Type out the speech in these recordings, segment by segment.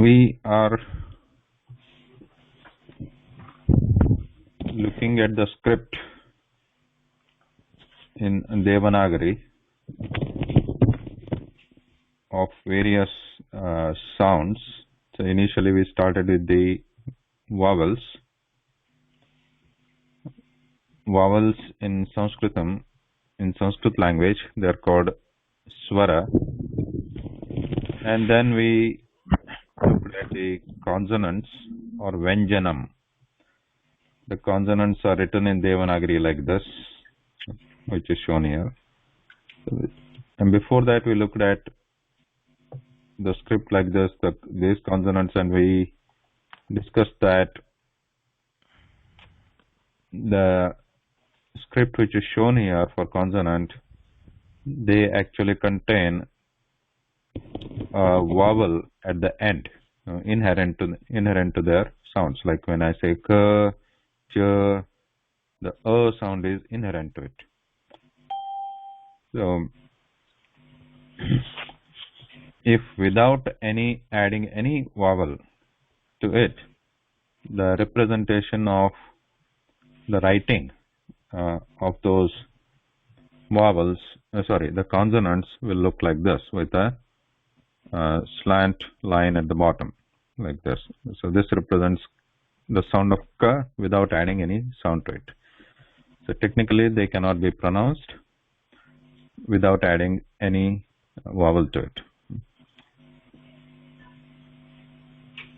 We are looking at the script in Devanagari of various sounds. So initially we started with the vowels. Vowels in Sanskritam, in Sanskrit language, they are called swara. And then we looked at the consonants or vyanjanam. The consonants are written in Devanagari like this, which is shown here. And before that we looked at the script like this, these consonants, and we discussed that the script which is shown here for consonant, they actually contain a vowel at the end, inherent to their sounds. Like when I say ka, cha, the sound is inherent to it. So if without adding any vowel to it, the representation of the writing of those vowels, the consonants will look like this, with a slant line at the bottom, like this. So this represents the sound of ka without adding any sound to it. So technically they cannot be pronounced without adding any vowel to it.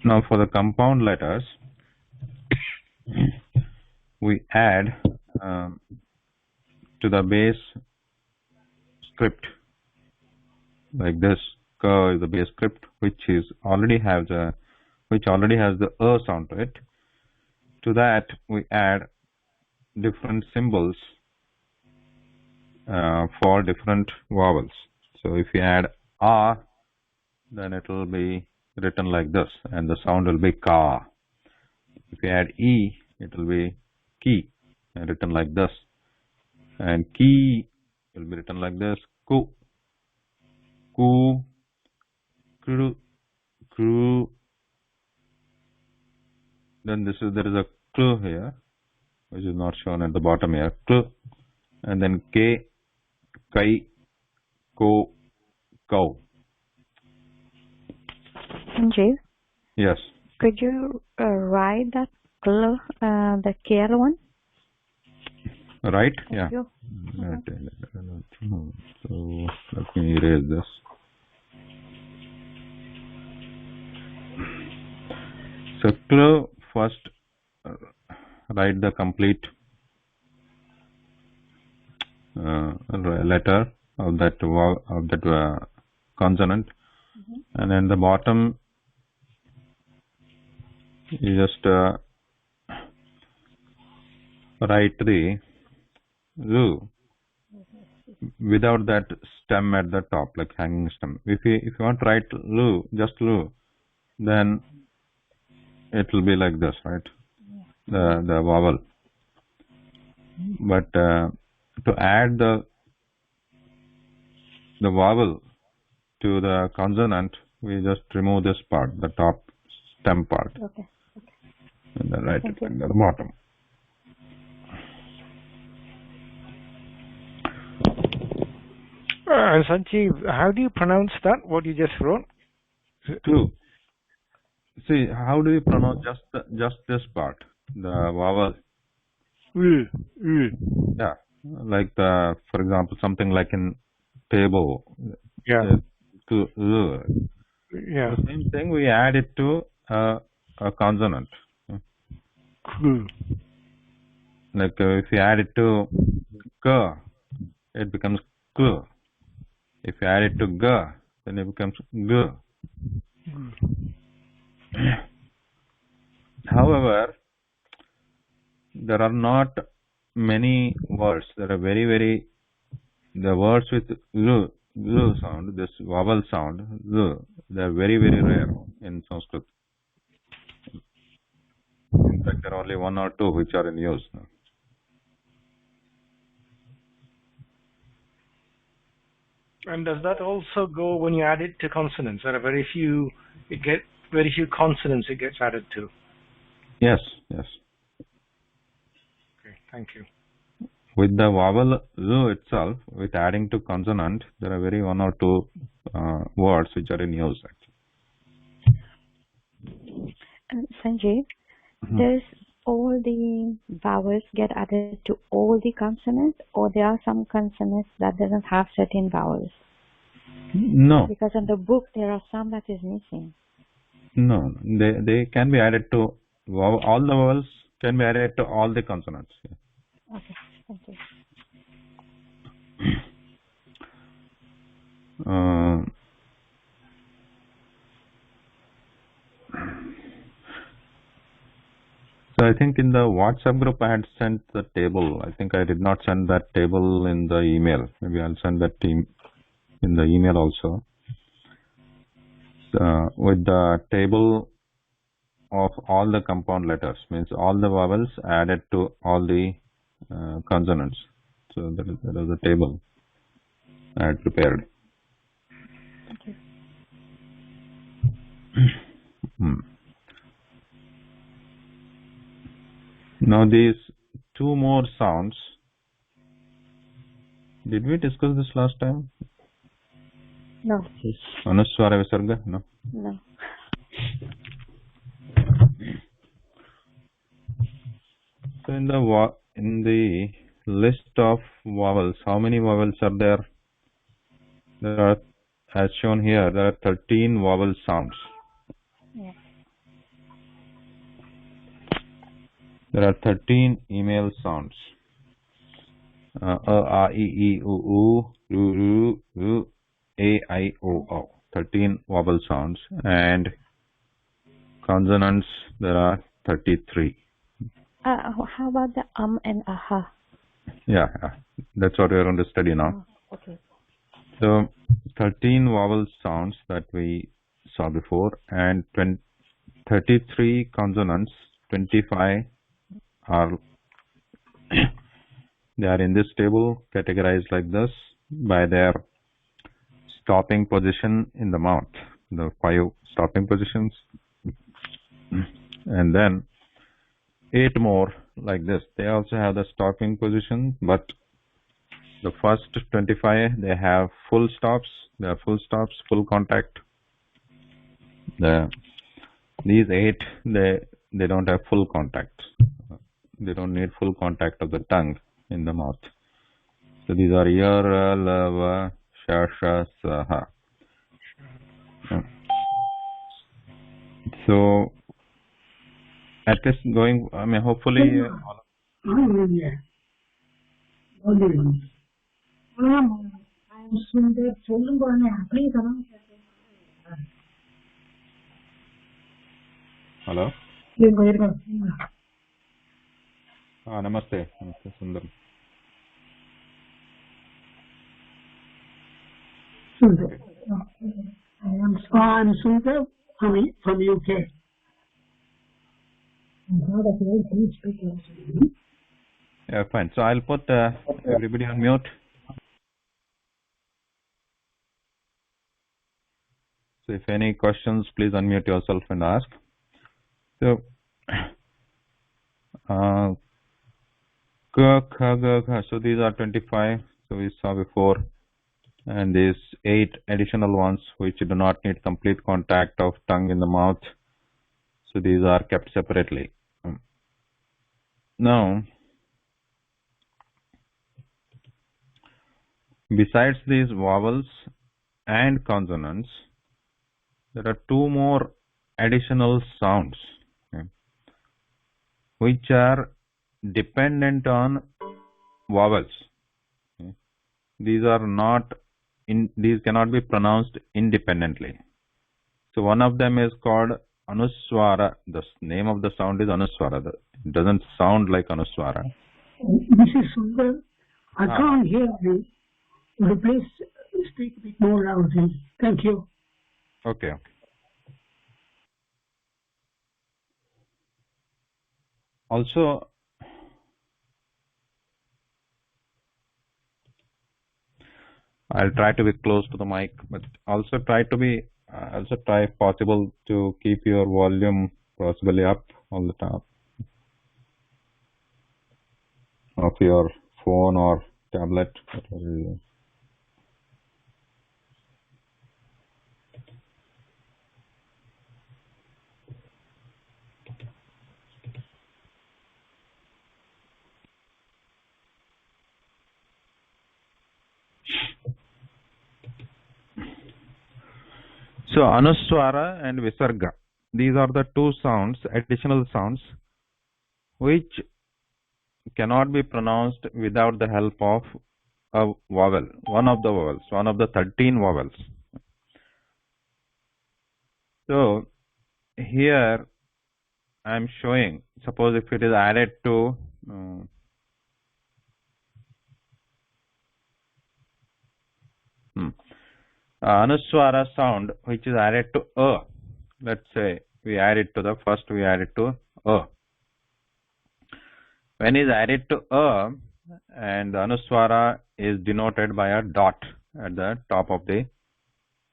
Now for the compound letters, we add to the base script like this. Ka is the base script, which already has the sound to it. To that we add different symbols for different vowels. So if you add a, then it will be written like this, and the sound will be ka. If you add e, it will be ki, and written like this, and ki will be written like this: ku, ku, kru, kru. Then there is a klu here, which is not shown at the bottom here, klu, and then k, kai, ko, kau. Sanjeev? Yes. Could you write that the KL one? Right? Yeah. You. So let me erase this. So klu, first write the complete letter of that consonant, and then the bottom you just write the lu without that stem at the top, like hanging stem. If you want to write lu, just lu, then it will be like this, right? The vowel. But to add the vowel to the consonant, we just remove this part, the top stem part. Okay. And then write it at the bottom. Sanjeev, how do you pronounce that, what you just wrote? Clue. See, how do you pronounce just this part, the vowel? Yeah, like for example, something like in table. Yeah. Yeah. The same thing, we add it to a consonant. Like if you add it to ka, it becomes k. If you add it to ga, then it becomes g. However, there are not many words. There are the words with l sound, this vowel sound, they are very rare in Sanskrit. In fact, there are only one or two which are in use now. And does that also go when you add it to consonants? There are very few very few consonants it gets added to. Yes, yes. Okay, thank you. With the vowel Z itself, with adding to consonant, there are very one or two words which are in use. Sanjay, does all the vowels get added to all the consonants, or there are some consonants that doesn't have certain vowels? No. Because in the book there are some that is missing. No, they can be added to all the vowels can be added to all the consonants. Okay, thank you. So I think in the WhatsApp group I had sent the table. I think I did not send that table in the email. Maybe I'll send that in the email also. With the table of all the compound letters, means all the vowels added to all the consonants. So that is a table I had prepared. Okay. Now these two more sounds. Did we discuss this last time? No. Anusvara Visarga? No. No. So in the list of vowels, how many vowels are there? There are, as shown here, there are 13 vowel sounds. Yeah. There are 13 email sounds. A, A, I, E, U, U, U, A, I, O, O. 13 vowel sounds, and consonants there are 33. How about the and aha? Yeah, that's what we are going to study now. Oh, okay. So 13 vowel sounds that we saw before, and 33 consonants. 25 are they are in this table categorized like this by their stopping position in the mouth, the 5 stopping positions, and then 8 more like this. They also have the stopping position, but the first 25 they have full stops. They are full stops, full contact. These 8 they don't have full contact. They don't need full contact of the tongue in the mouth. So these are yara, lava, shasha, saha. So at this going, I mean, hopefully. Hello. Namaste. Namaste, Sundar. Sundar. I'm Sundar from UK. Yeah, fine. So I'll put everybody on mute. So if any questions, please unmute yourself and ask. So, so these are 25. So we saw before, and these 8 additional ones which do not need complete contact of tongue in the mouth. So these are kept separately. Now, besides these vowels and consonants, there are 2 more additional sounds, okay, which are dependent on vowels. Okay. These are not these cannot be pronounced independently. So one of them is called Anusvara. The name of the sound is Anusvara. It doesn't sound like Anusvara. This is Sundar. I can't hear you. Would you please speak a bit more loudly? Thank you. Okay. Also, I'll try to be close to the mic, but also try to be Also try if possible to keep your volume possibly up all the time of your phone or tablet. So Anusvara and Visarga, these are the two sounds, additional sounds, which cannot be pronounced without the help of a vowel, one of the vowels, one of the 13 vowels. So here I am showing, suppose if it is added to Anusvara sound, which is added to a. Let's say we add it to the first, we add it to a. When it is added to a, and the Anusvara is denoted by a dot at the top of the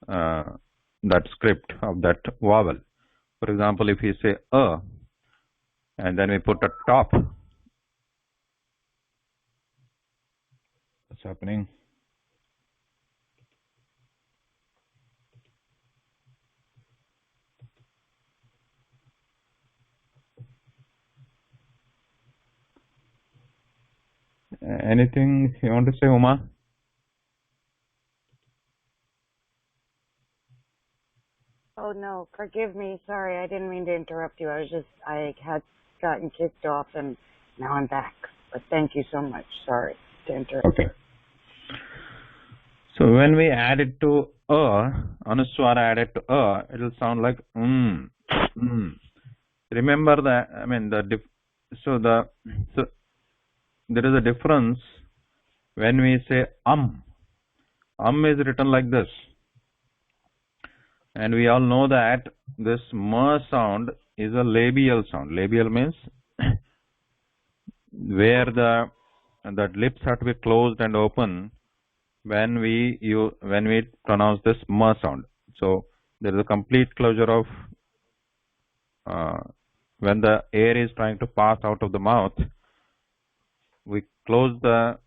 that script of that vowel. For example, if we say a, and then we put a top, what's happening? Anything you want to say, Uma? Oh no, forgive me. Sorry, I didn't mean to interrupt you. I had gotten kicked off and now I'm back. But thank you so much. Sorry to interrupt. Okay. So when we add it to a, Anusvara added to a, it will sound like Remember that, I mean, so there is a difference when we say is written like this, and we all know that this ma sound is a labial sound. Labial means where the lips have to be closed and open when we pronounce this ma sound. So there is a complete closure of when the air is trying to pass out of the mouth, we close the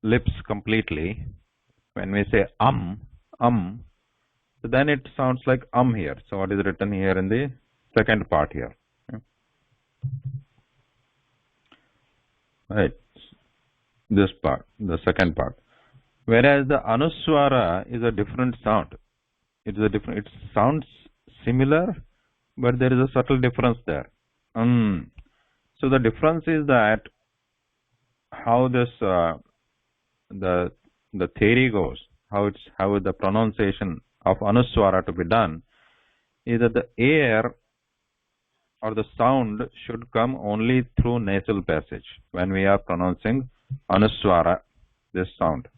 lips completely. When we say so then it sounds like here. So what is written here in the second part here? Right, this part, the second part. Whereas the Anusvara is a different sound. It sounds similar, but there is a subtle difference there. So the difference is that how this the theory goes, how the pronunciation of Anusvara to be done is that the air or the sound should come only through nasal passage when we are pronouncing Anusvara, this sound.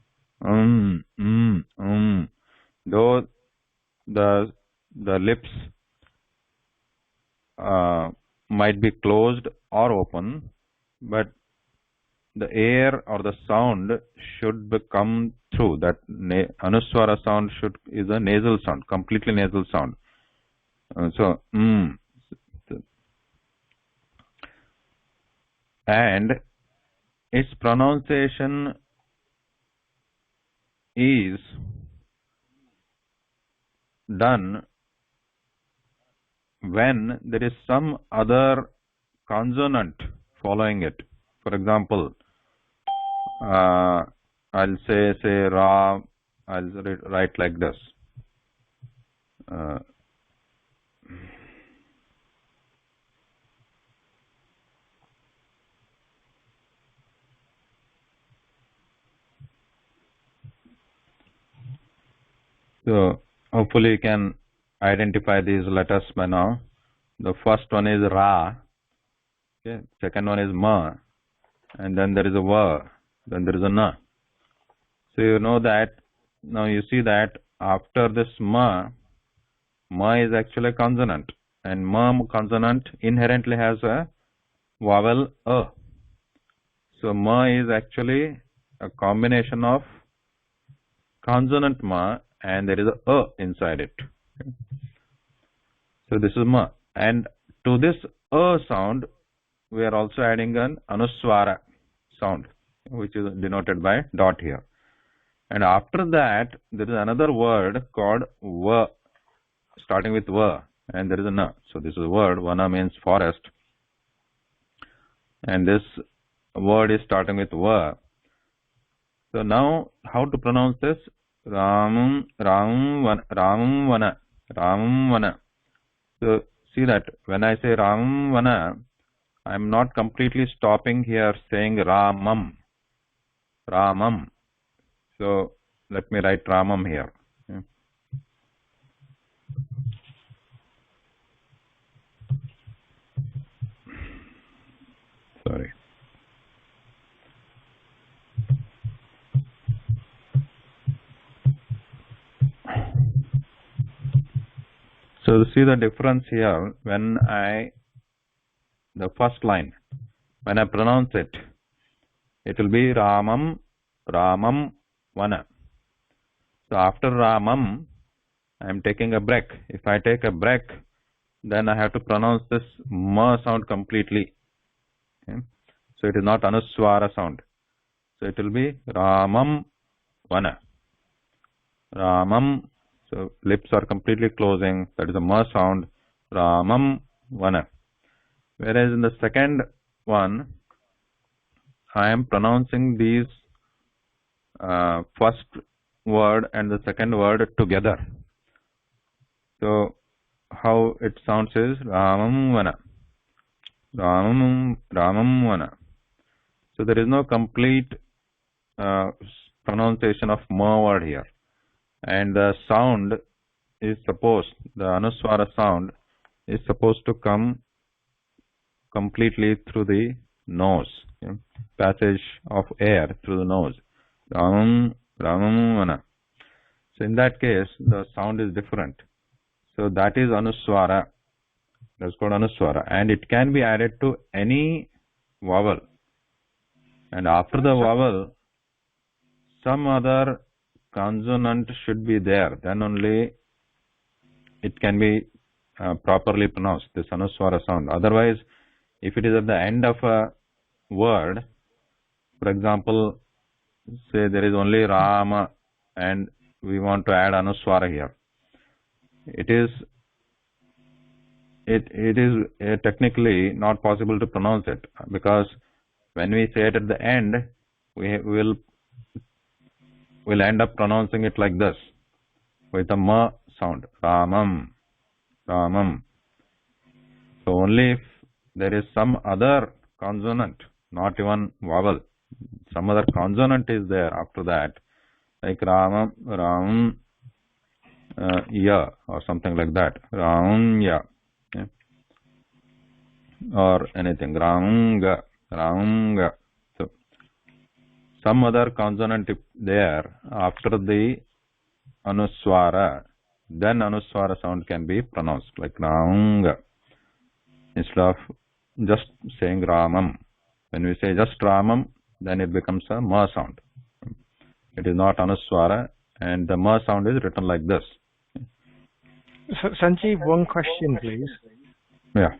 Though the lips might be closed or open, but the air or the sound should come through. That Anusvara sound is a nasal sound, completely nasal sound. And its pronunciation is done when there is some other consonant following it. For example, I'll say Ra, I'll write like this. So hopefully you can identify these letters by now. The first one is Ra, okay. Second one is Ma, and then there is a Va, then there is a Na. So you know that, now you see that after this Ma is actually a consonant, and Ma consonant inherently has a vowel A. So Ma is actually a combination of consonant Ma and there is a inside it. So this is ma. And to this sound, we are also adding an Anusvara sound, which is denoted by dot here. And after that, there is another word called va, starting with va, and there is a na. So this is a word, vana means forest. And this word is starting with va. So now, how to pronounce this? Ramam vana. So see that when I say Ramam vana, I am not completely stopping here saying Ramam. So let me write Ramam here. Sorry. So see the difference here when the first line, when I pronounce it, it will be Ramam vana. So after Ramam, I am taking a break. If I take a break, then I have to pronounce this ma sound completely. Okay? So it is not Anusvara sound. So it will be Ramam vana. Ramam. So lips are completely closing. That is a ma sound. Ramam vana. Whereas in the second one, I am pronouncing these first word and the second word together. So how it sounds is Ramam vana. Ramam vana. So there is no complete pronunciation of ma word here. And the sound is supposed, the Anusvara sound is supposed to come completely through the nose, passage of air through the nose. Ramam vana. So in that case, the sound is different. So that is Anusvara. That's called Anusvara. And it can be added to any vowel. And after the vowel, some other consonant should be there. Then only it can be properly pronounced, this Anusvara sound. Otherwise, if it is at the end of a word, for example, say there is only Rama and we want to add Anusvara here. It is technically not possible to pronounce it, because when we say it at the end, we will end up pronouncing it like this, with a ma sound, Ramam. So only if there is some other consonant, not even vowel, some other consonant is there after that, like Ram, ya, or something like that, Ram, ya, okay? Or anything, Ranga. So some other consonant if there after the Anusvara, then Anusvara sound can be pronounced, like Ranga, instead of just saying Ramam. When we say just Ramam, then it becomes a ma sound. It is not Anusvara, and the ma sound is written like this. So, Sanjeev, one question, please. Yeah.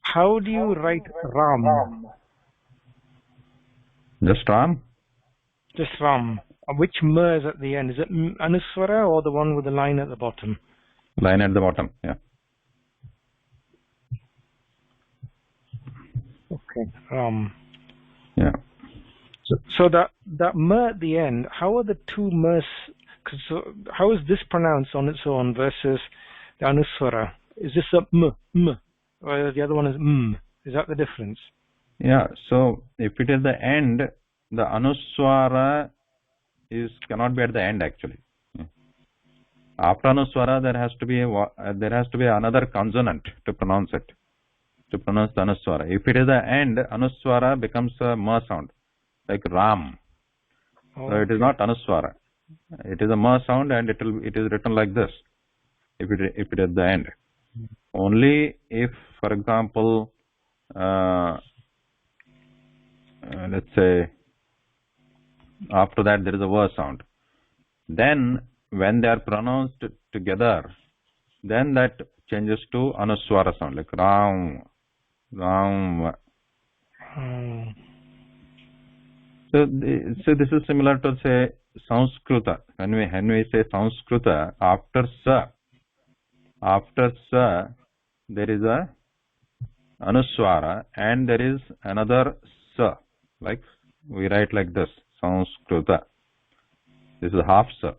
How do you write Ram? Just Ram? Just Ram. Which ma is at the end? Is it Anusvara or the one with the line at the bottom? Line at the bottom, yeah. Okay, Ram. Yeah. So that ma at the end, how are the two mas? How is this pronounced on its own versus the Anusvara? Is this a m, or the other one is m? Is that the difference? Yeah. So if it is the end, the Anusvara cannot be at the end actually. After Anusvara, there has to be another consonant to pronounce it, to pronounce the Anusvara. If it is the end, Anusvara becomes a ma sound, like Ram. Oh, so it is not Anusvara. It is a ma sound, and it is written like this. If it is at the end, only if, for example, let's say after that there is a va sound, then when they are pronounced together, then that changes to Anusvara sound, like Ram, Ram. So this is similar to say Sanskrita. When we say Sanskrita, after sa, there is a Anusvara and there is another sa. Like we write like this, Sanskrita. This is half sa.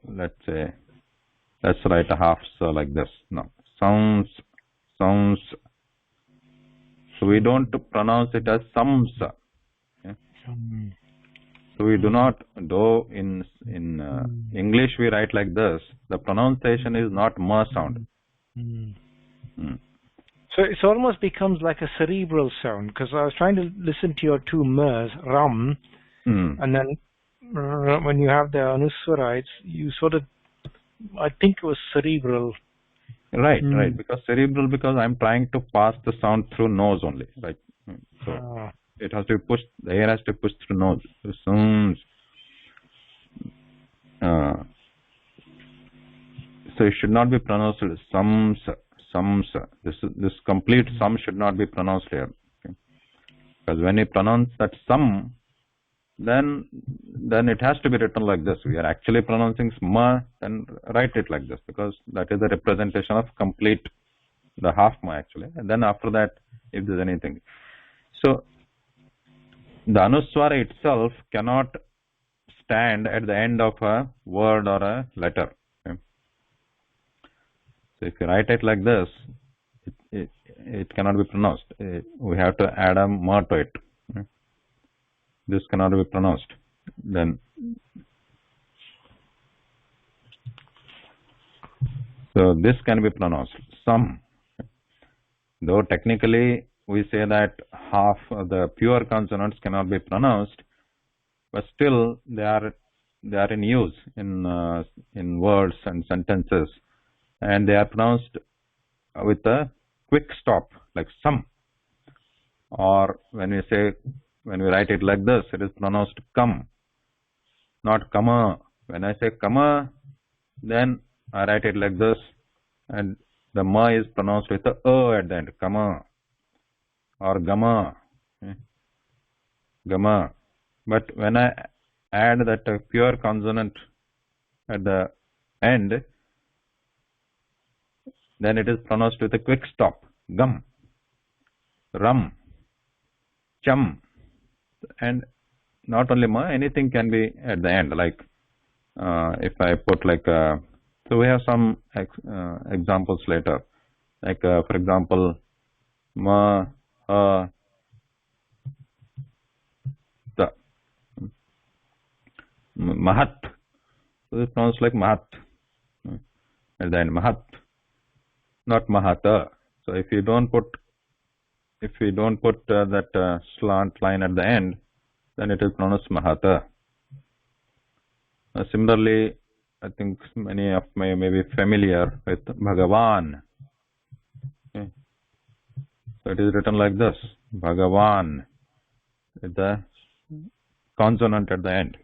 Let's write a half sa like this. No, sounds. So we don't pronounce it as samsa. Okay? So we do not. Though in English we write like this, the pronunciation is not ma sound. So it almost becomes like a cerebral sound, because I was trying to listen to your two mers, ram, and then when you have the Anusvara, you sort of, I think it was cerebral. Right, because cerebral, because I'm trying to pass the sound through nose only, right? So it has to be pushed, the air has to be pushed through nose. So sounds. So it should not be pronounced as samsa. This complete sum should not be pronounced here. Okay? Because when you pronounce that sum, then it has to be written like this. We are actually pronouncing sma, then write it like this, because that is the representation of complete, the half ma actually. And then after that, if there's anything. So the Anusvara itself cannot stand at the end of a word or a letter. Okay? So if you write it like this, it cannot be pronounced. We have to add a ma to it. Okay? This cannot be pronounced. Then, so this can be pronounced. Some, though technically we say that half of the pure consonants cannot be pronounced, but still they are in use in words and sentences, and they are pronounced with a quick stop, like some. Or when we write it like this, it is pronounced come, not kama. When I say kama, then I write it like this, and the ma is pronounced with a at the end, kama, or gama, gama. But when I add that pure consonant at the end, then it is pronounced with a quick stop, gum, ram, cham. And not only ma, anything can be at the end. Like if I put like so we have some examples later. Like for example, ma, ta. Mahat. So it sounds like mahat at the end. Mahat, not mahata. So if you don't put that slant line at the end, then it is pronounced mahata. Similarly, I think many of you may be familiar with Bhagavan. Okay. So it is written like this, Bhagavan, with the consonant at the end.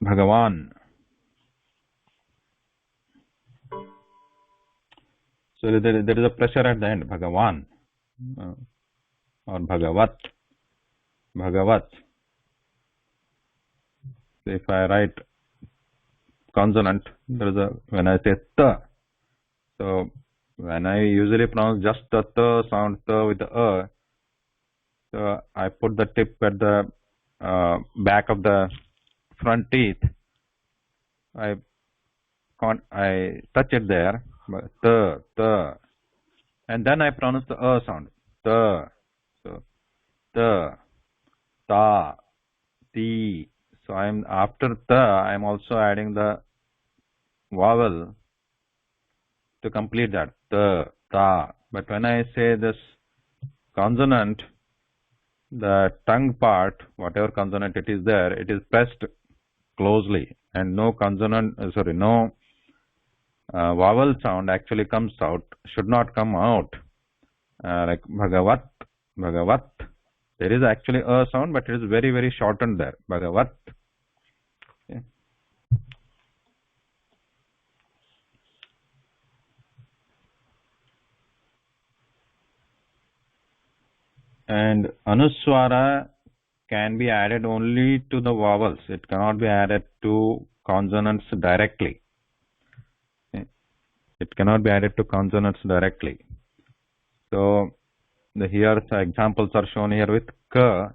Bhagavan. So there is a pressure at the end, Bhagavan, or Bhagavat. Bhagavat. So if I write consonant, there is when I say ta. So when I usually pronounce just the ta sound, ta with the so I put the tip at the back of the front teeth. I touch it there, ta, and then I pronounce the sound, ta. So ta, ta, ti. So after ta, I'm also adding the vowel to complete that, ta, ta. But when I say this consonant, the tongue part, whatever consonant it is there, it is pressed closely, and no vowel sound actually comes out, should not come out. Like Bhagavat, Bhagavat. There is actually a sound, but it is very, very shortened there. Bhagavat. Okay. And Anuswara can be added only to the vowels. It cannot be added to consonants directly. It cannot be added to consonants directly. So here the examples are shown here with ka,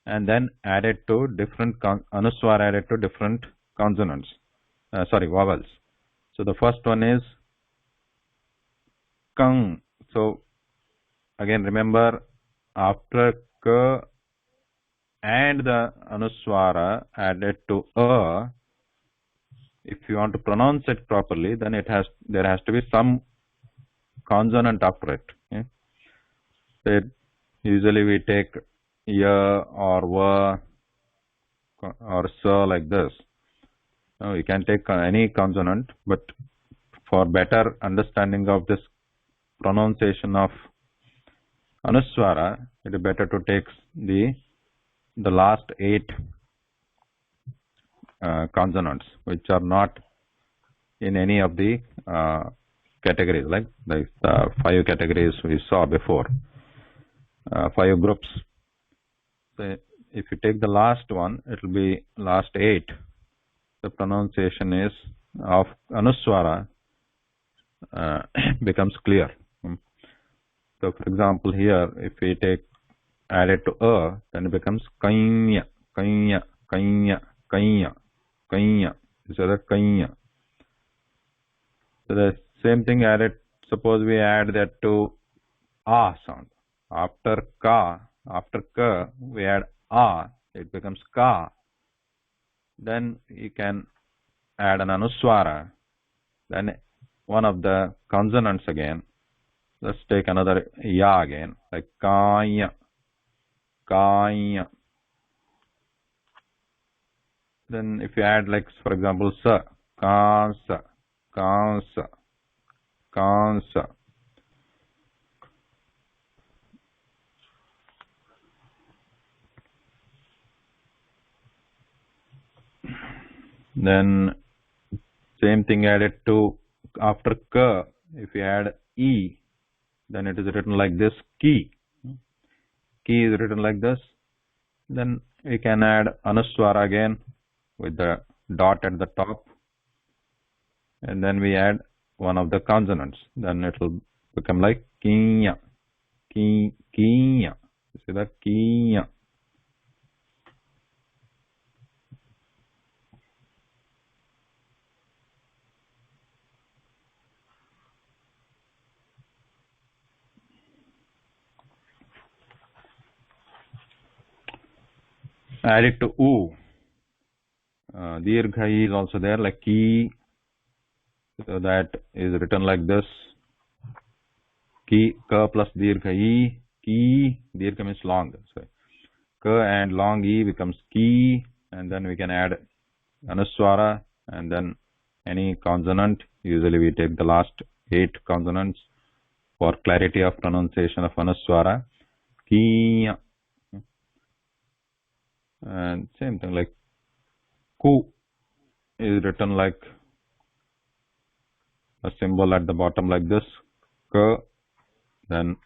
and then added to different Anuswara added to different consonants. Vowels. So the first one is kang. So again remember, after ka and the Anuswara added to a, if you want to pronounce it properly, then there has to be some consonant after it. Okay? So usually we take ya or wa or sa like this. No, you can take any consonant, but for better understanding of this pronunciation of Anuswara, it is better to take the last 8 consonants, which are not in any of the categories, like the 5 categories we saw before, 5 groups. So if you take the last one, it will be last 8. The pronunciation is of Anuswara becomes clear. So for example, here if we take added to a, then it becomes kainya, kainya, kainya, kainya, kainya. These are the kainya. So the same thing added. Suppose we add that to a sound. After ka, we add a, it becomes ka. Then you can add an Anuswara. Then one of the consonants again. Let's take another ya again, like kaya, kaya. Then if you add, like for example, sa, kansa, kansa, kansa. Then same thing added to after ka. If you add e, then it is written like this, ki. Ki is written like this. Then we can add Anuswara again with the dot at the top. And then we add one of the consonants. Then it will become like kinya, ki, kinya. You see that? Kinya. Add it to u. Dirgha is also there, like ki. So that is written like this. Ki, ka plus dirgha e. Ki, dirgha means long. So ka and long e becomes ki. And then we can add Anuswara and then any consonant. Usually we take the last 8 consonants for clarity of pronunciation of Anuswara. Ki. And same thing like ku is written like a symbol at the bottom like this, ka, then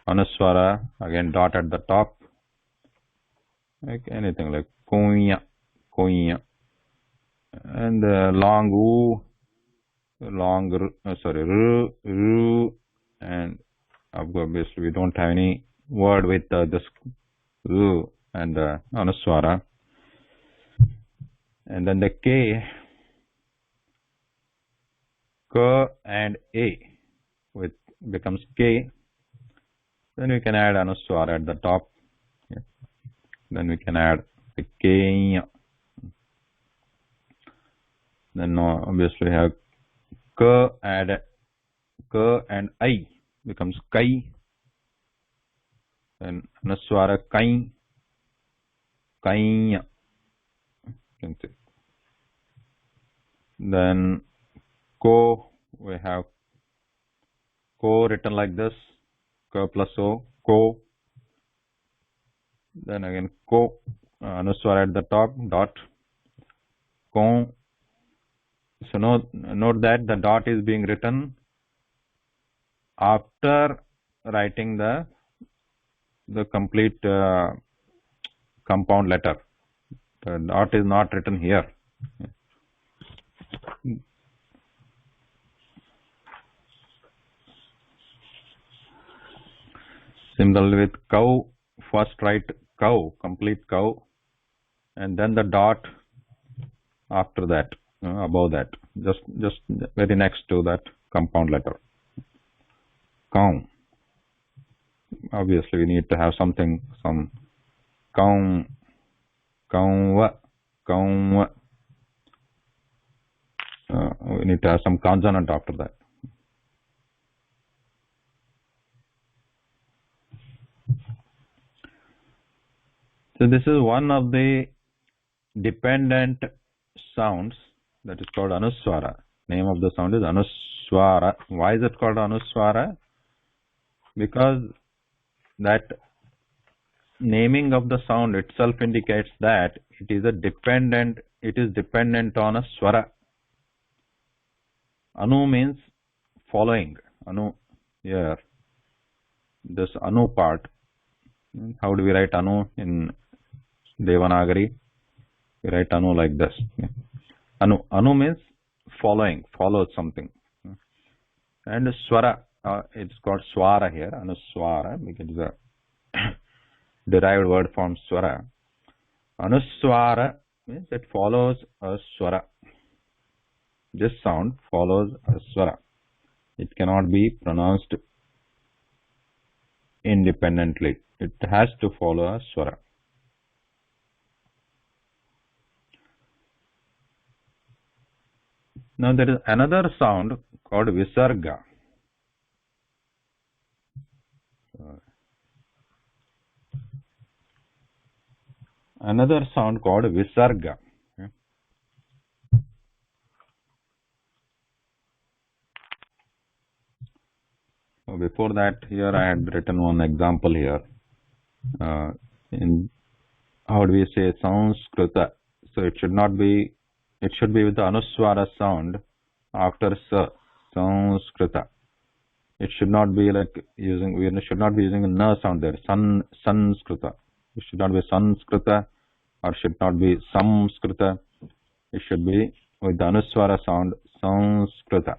Anuswara, again dot at the top, like anything like kunya, kunya. And long u, long r, and obviously we don't have any word with this u and Anuswara. And then the k, and a, which becomes k. Then we can add Anuswara at the top. Yeah. Then we can add the k. Then obviously we have k and I becomes kai. Then Anuswara kai, kai. Can see. Then ko, we have ko written like this, ka plus o, ko. Then again ko, Anuswara at the top, dot, ko. So note that the dot is being written after writing the the complete compound letter. The dot is not written here. Similarly with cow, first write cow, complete cow, and then the dot after that, above that, just very next to that compound letter. Cow. Obviously, we need to have something, some cow, cow. We need to have some consonant after that. So this is one of the dependent sounds that is called Anusvara. Name of the sound is Anusvara. Why is it called Anusvara? Because that naming of the sound itself indicates that it is dependent on a swara. Anu means following. Anu here. This Anu part. How do we write Anu in Devanagari? We write Anu like this. Anu means following, follows something. And swara, it's called swara here, Anuswara, because it's a derived word from swara. Anuswara means it follows a swara. This sound follows a swara. It cannot be pronounced independently. It has to follow a swara. Now there is another sound called Visarga. Another sound called Visarga. So before that, here I had written one example here. In how do we say Sanskrita? So it should be with the Anuswara sound after sa. Sanskrita. It should not be like we should not be using a na sound there. Sanskrita. It should not be Sanskrita or should not be Samskrita. It should be with the Anuswara sound Sanskrita.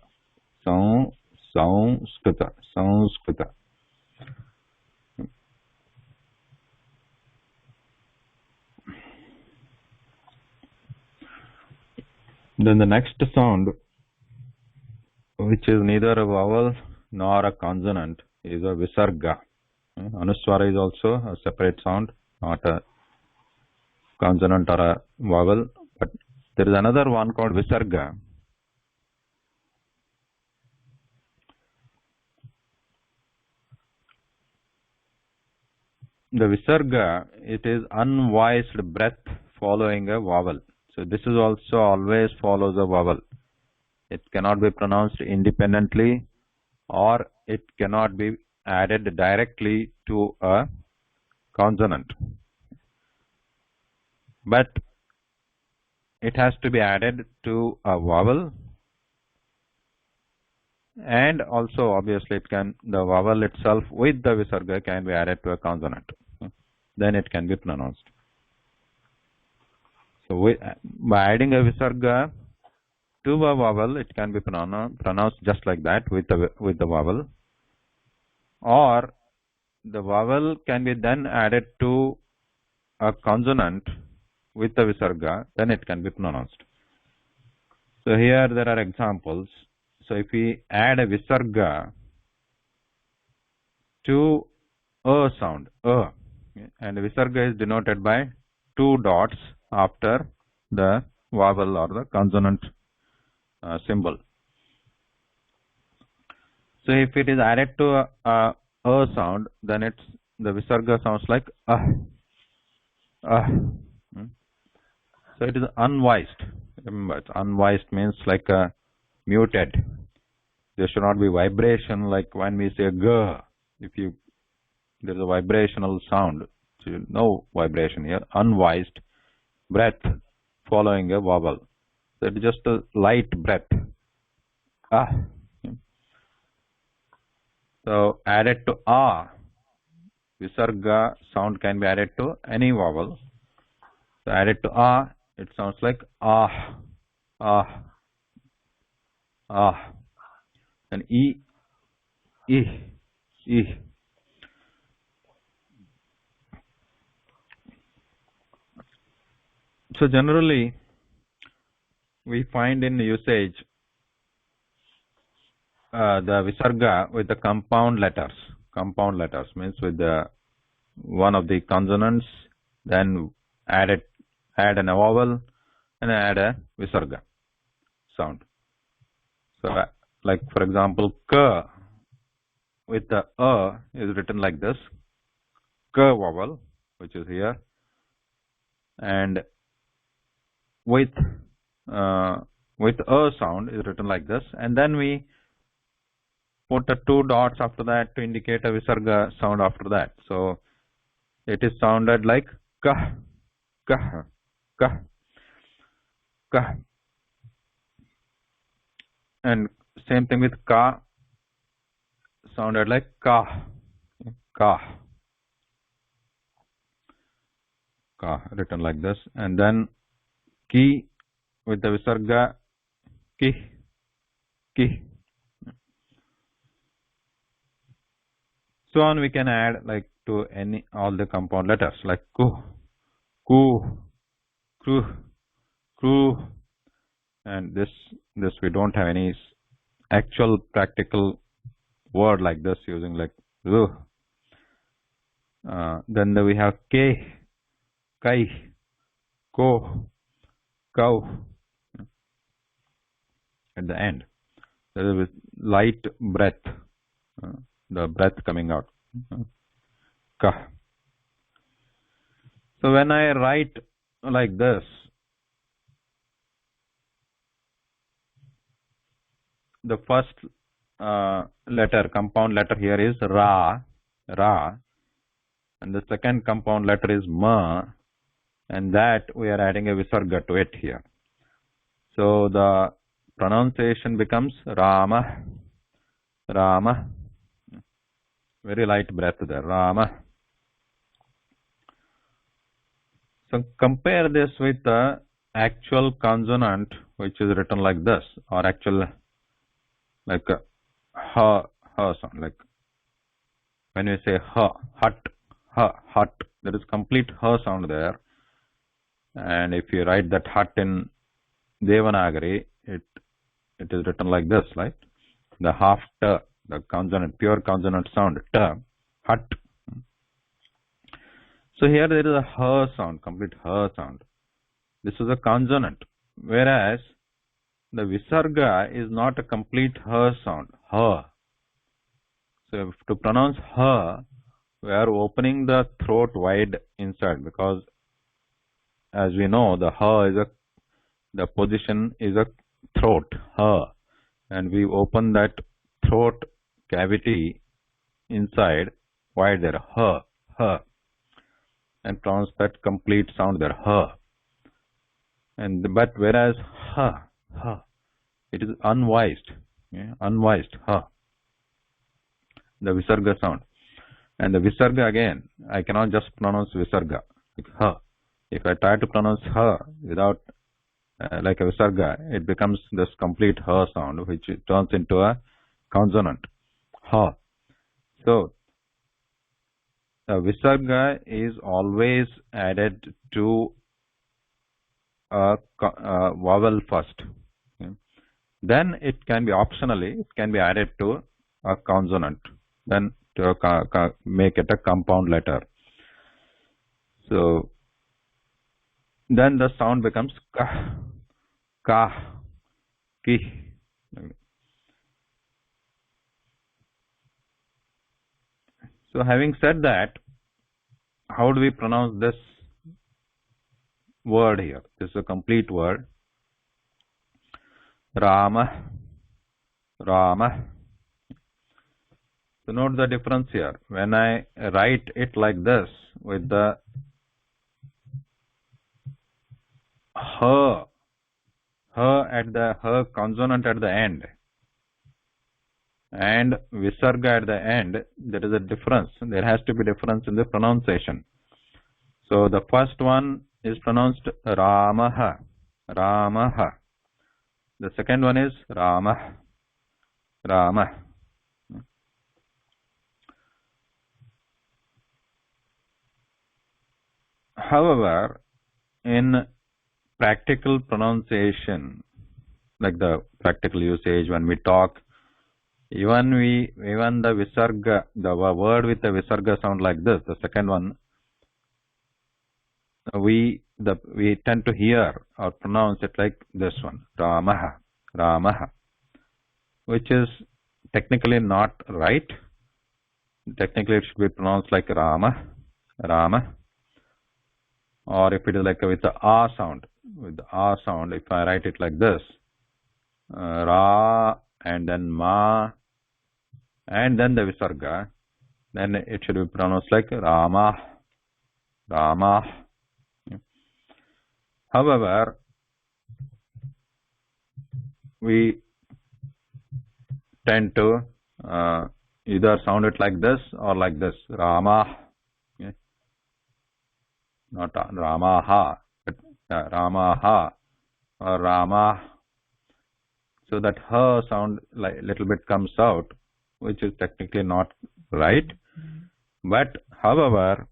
Sanskrita. Sanskrita. Then the next sound, which is neither a vowel nor a consonant, is a Visarga. Anuswara is also a separate sound, not a consonant or a vowel. But there is another one called Visarga. The Visarga, it is unvoiced breath following a vowel. So this is also always follows a vowel. It cannot be pronounced independently or it cannot be added directly to a consonant. But it has to be added to a vowel, and also obviously the vowel itself with the Visarga can be added to a consonant. Then it can be pronounced. So by adding a Visarga to a vowel, it can be pronounced just like that with the vowel, or the vowel can be then added to a consonant with the Visarga, then it can be pronounced. So here there are examples. So if we add a Visarga to a sound, and Visarga is denoted by two dots after the vowel or the consonant symbol. So if it is added to a sound, then the Visarga sounds like So it is unvoiced. Remember, unvoiced means like a muted. There should not be vibration like when we say g. There is a vibrational sound. So no vibration here. Unvoiced breath following a vowel. So it is just a light breath. So added to Visarga sound can be added to any vowel. So added to ah, it sounds like ah, ah, ah. And e, e. So generally, we find in usage the Visarga with the compound letters. Compound letters means with the one of the consonants, then add an vowel, and add a Visarga sound. So, like for example, ka with the is written like this, ka vowel, which is here, and with sound is written like this, and then we put the two dots after that to indicate a Visarga sound after that. So it is sounded like ka, ka, ka, ka. And same thing with ka, sounded like ka, ka, ka, written like this. And then ki with the Visarga, ki, ki. So on we can add like to all the compound letters like ku, ku, kru, kru, and this we don't have any actual practical word like this using like ru. Then we have ke, kai, ko, cow at the end. There is light breath, the breath coming out. Ka. So when I write like this, the first letter, compound letter here is ra, ra, and the second compound letter is ma, and that we are adding a Visarga to it here. So the pronunciation becomes Rama, Rama, very light breath there, Rama. So compare this with the actual consonant, which is written like this, or actual like a ha sound. Like when we say ha, hut, there is complete ha sound there. And if you write that hut in Devanagari, it is written like this, right? The half ta, the consonant, pure consonant sound, ta, hut. So here there is a ha sound, complete ha sound. This is a consonant, whereas the Visarga is not a complete ha sound, ha. So to pronounce ha, we are opening the throat wide inside, because as we know, the ha is the position is a throat, ha, and we open that throat cavity inside wide there, ha, and pronounce that complete sound there, ha. But whereas ha, it is unvoiced, unvoiced ha, the Visarga sound. And the Visarga again, I cannot just pronounce Visarga like ha. If I try to pronounce ha without like a Visarga, it becomes this complete ha sound, which turns into a consonant, ha. So the Visarga is always added to a vowel first. Okay. Then it can be optionally, it can be added to a consonant, then to make it a compound letter. So then the sound becomes ka, ka, ki. So having said that, how do we pronounce this word here? This is a complete word. Rama, Rama. So note the difference here. When I write it like this with the ha at the ha consonant at the end, and Visarga at the end, there is a difference. There has to be difference in the pronunciation. So the first one is pronounced Ramaha, Ramaha. The second one is Ramah, Ramah. However, in practical pronunciation, like the practical usage when we talk, even the Visarga, the word with the Visarga sound like this, the second one, we tend to hear or pronounce it like this one, Ramaha, Ramaha, which is technically not right. Technically, it should be pronounced like Rama, Rama. Or if it is like with the A sound, if I write it like this, Ra and then Ma and then the Visarga, then it should be pronounced like Rama, Rama. However, we tend to either sound it like this or like this, Rama. Not Ramaha, but Ramaha or Rama. So that her sound like little bit comes out, which is technically not right. But however,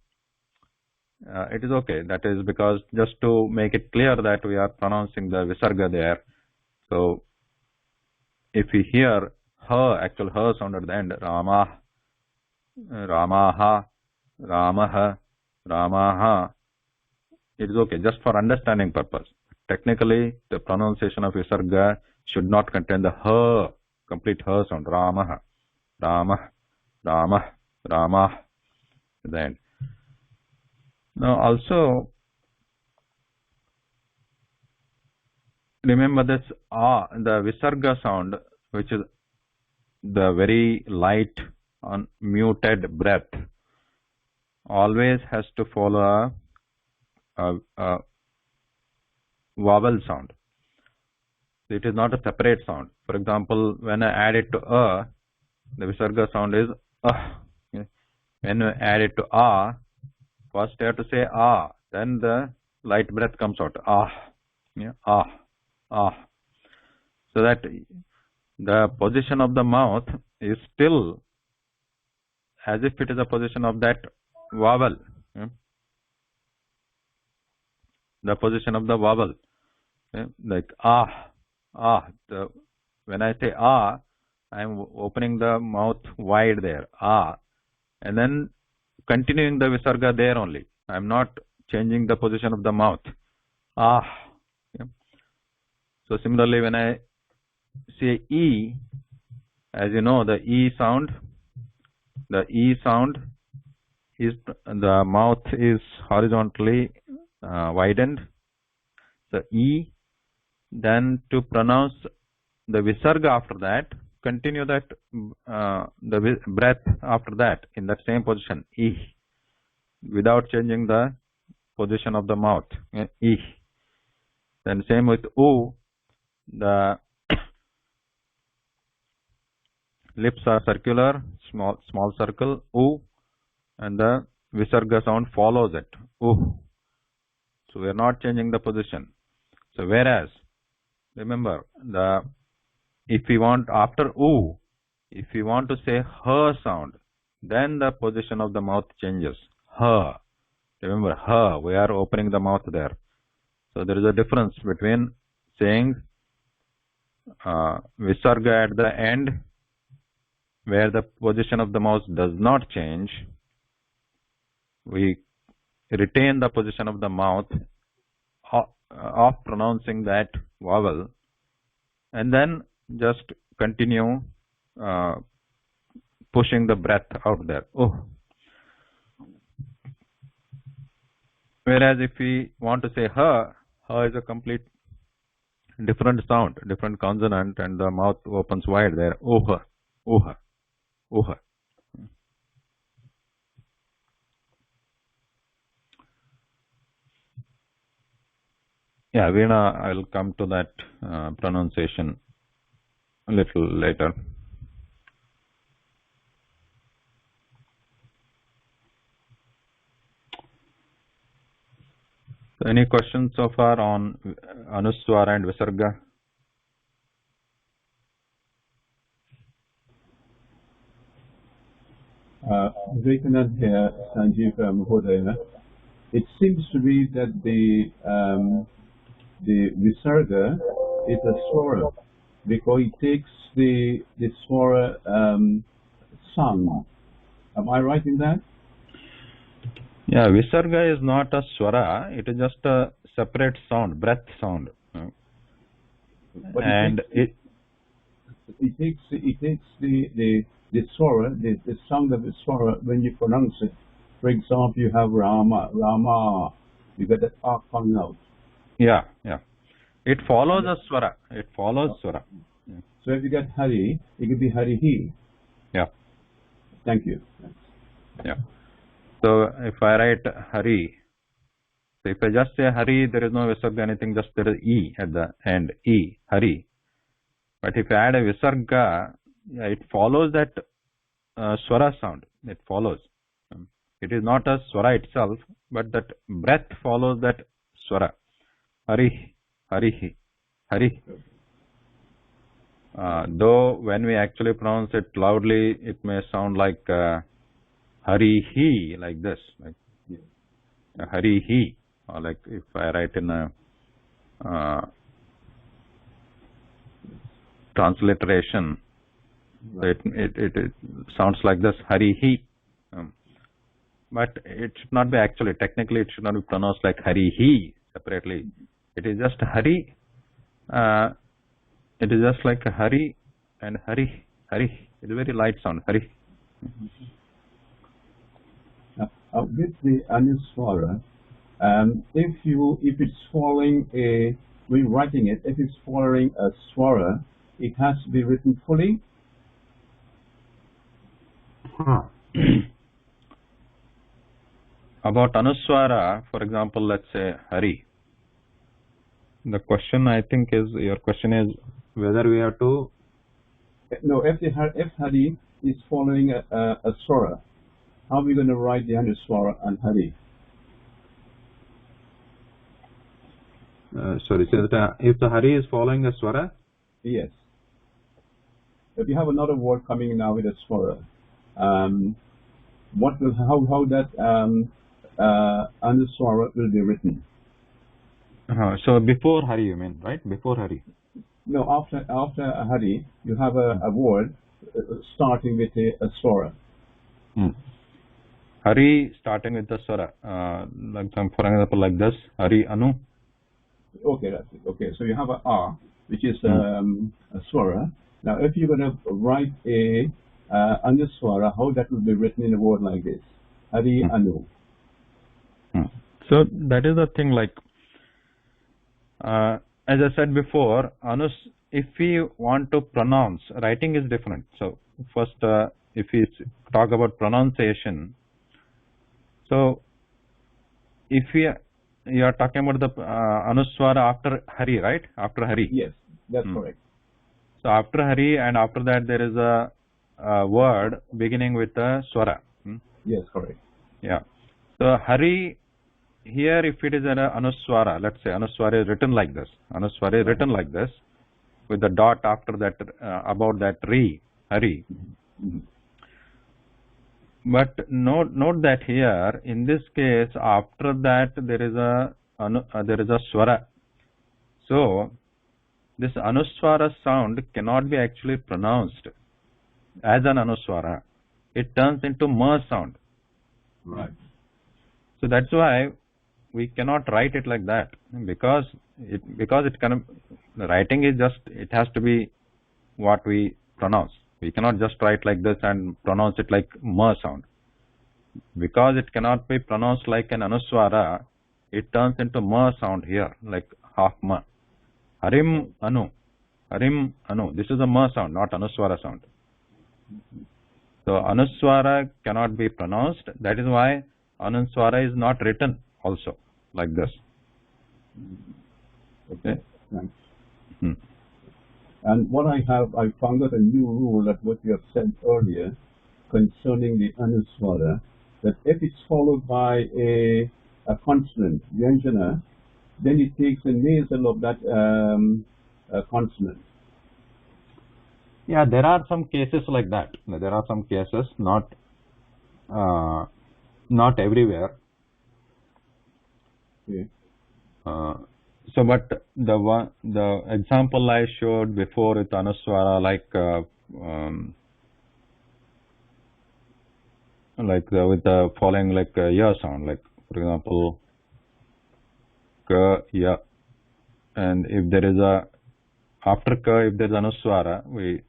it is okay. That is because just to make it clear that we are pronouncing the Visarga there. So if we hear her, actual her sound at the end, Rama, Ramaha, Ramaha, Ramaha, it is okay, just for understanding purpose. Technically, the pronunciation of Visarga should not contain the her, complete her sound, Ramaha, Ramah, Ramah, Ramah, at the end. Now also, remember this the Visarga sound, which is the very light on muted breath, always has to follow a vowel sound. It is not a separate sound. For example, when I add it to the Visarga sound is When I add it to first I have to say then the light breath comes out. So that the position of the mouth is still as if it is a position of that vowel. The position of the vowel, like when I say I am opening the mouth wide there, and then continuing the Visarga there only. I am not changing the position of the mouth. So similarly, when I say E, as you know, the E sound is the mouth is horizontally widened. So E, then to pronounce the Visarga after that, continue that the breath after that in that same position, E, without changing the position of the mouth, E. Then same with U, the lips are circular, small circle, U, and the Visarga sound follows it, U. So we are not changing the position. So whereas, remember, if we want after U, if we want to say her sound, then the position of the mouth changes. Her. Remember, her. We are opening the mouth there. So there is a difference between saying Visarga at the end, where the position of the mouth does not change. We retain the position of the mouth of pronouncing that vowel, and then just continue pushing the breath out there. Whereas if we want to say her is a complete different sound, different consonant, and the mouth opens wide there. Oha. Yeah, Veena, I'll come to that pronunciation a little later. So any questions so far on Anusvara and Visarga? Vivekanand here, Sanjeev Mahodaya. It seems to be that the Visarga is a swara because it takes the swara sound. Am I right in that? Yeah, Visarga is not a swara, it is just a separate sound, breath sound. But And it takes the swara, the sound of the swara when you pronounce it. For example, you have Rama, you get that R coming out. yeah. It follows a swara. It follows swara. Yeah. So if you get Hari, it could be Harihi. Yeah. Thank you. Yeah. So if I write Hari, so if I just say Hari, there is no Visarga anything, just there is E at the end, E, Hari. But if I add a Visarga, yeah, it follows that swara sound. It follows. It is not a swara itself, but that breath follows that swara. Hari, Harihi, Hari. Though when we actually pronounce it loudly, it may sound like Harihi, like this, like Harihi, or like if I write in a transliteration, it sounds like this, Harihi. But it should not be actually, technically it should not be pronounced like Harihi separately. It is just Hari. It is just like Hari and Hari. Hari. It's a very light sound. Hari. With the Anusvara, if it's following when writing it, if it's following a swara, it has to be written fully. About Anusvara, for example, let's say Hari. The question, I think, your question is whether we have to. No, if Hari is following a swara, how are we going to write the Anusvara and Hari? Sorry, so if the Hari is following a swara? Yes. If you have another word coming now with a swara, how that Anusvara will be written? So before Hari, you mean, right? Before Hari. No, after Hari, you have a word starting with a swara. Hari starting with the swara. Like for example, like this, Hari Anu. Okay, that's it. Okay, so you have a R, which is a swara. Now, if you're going to write a Anusvara, how that will be written in a word like this? Hari Anu. So that is the thing, like, as I said before, if we want to pronounce, writing is different. So first, if we talk about pronunciation, so if you are talking about the Anusvara after Hari, right? After Hari. Yes, that's correct. So after Hari and after that there is a word beginning with a swara. Yes, correct. Yeah. So Hari, here if it is an Anusvara, let's say Anusvara is written like this. Anusvara is written like this with the dot after that, about that Ri, Hari. But note that here, in this case, after that there is a swara. So this Anusvara sound cannot be actually pronounced as an Anusvara. It turns into ma sound. Right. So that's why we cannot write it like that, because it can, the writing is just, it has to be what we pronounce. We cannot just write like this and pronounce it like ma sound. Because it cannot be pronounced like an Anusvara, it turns into ma sound here, like half ma. Harim Anu. Harim Anu. This is a ma sound, not Anusvara sound. So Anusvara cannot be pronounced. That is why Anusvara is not written also like this. Okay, thanks. And what I found out a new rule that what you have said earlier concerning the Anusvara, that if it's followed by a a consonant, Vyanjana, then it takes a nasal of that consonant. Yeah, there are some cases like that. There are some cases, not everywhere. Okay. But the example I showed before with Anusvara, like with the following ya sound, like for example, ka, ya, and if there is after ka, if there is Anusvara, we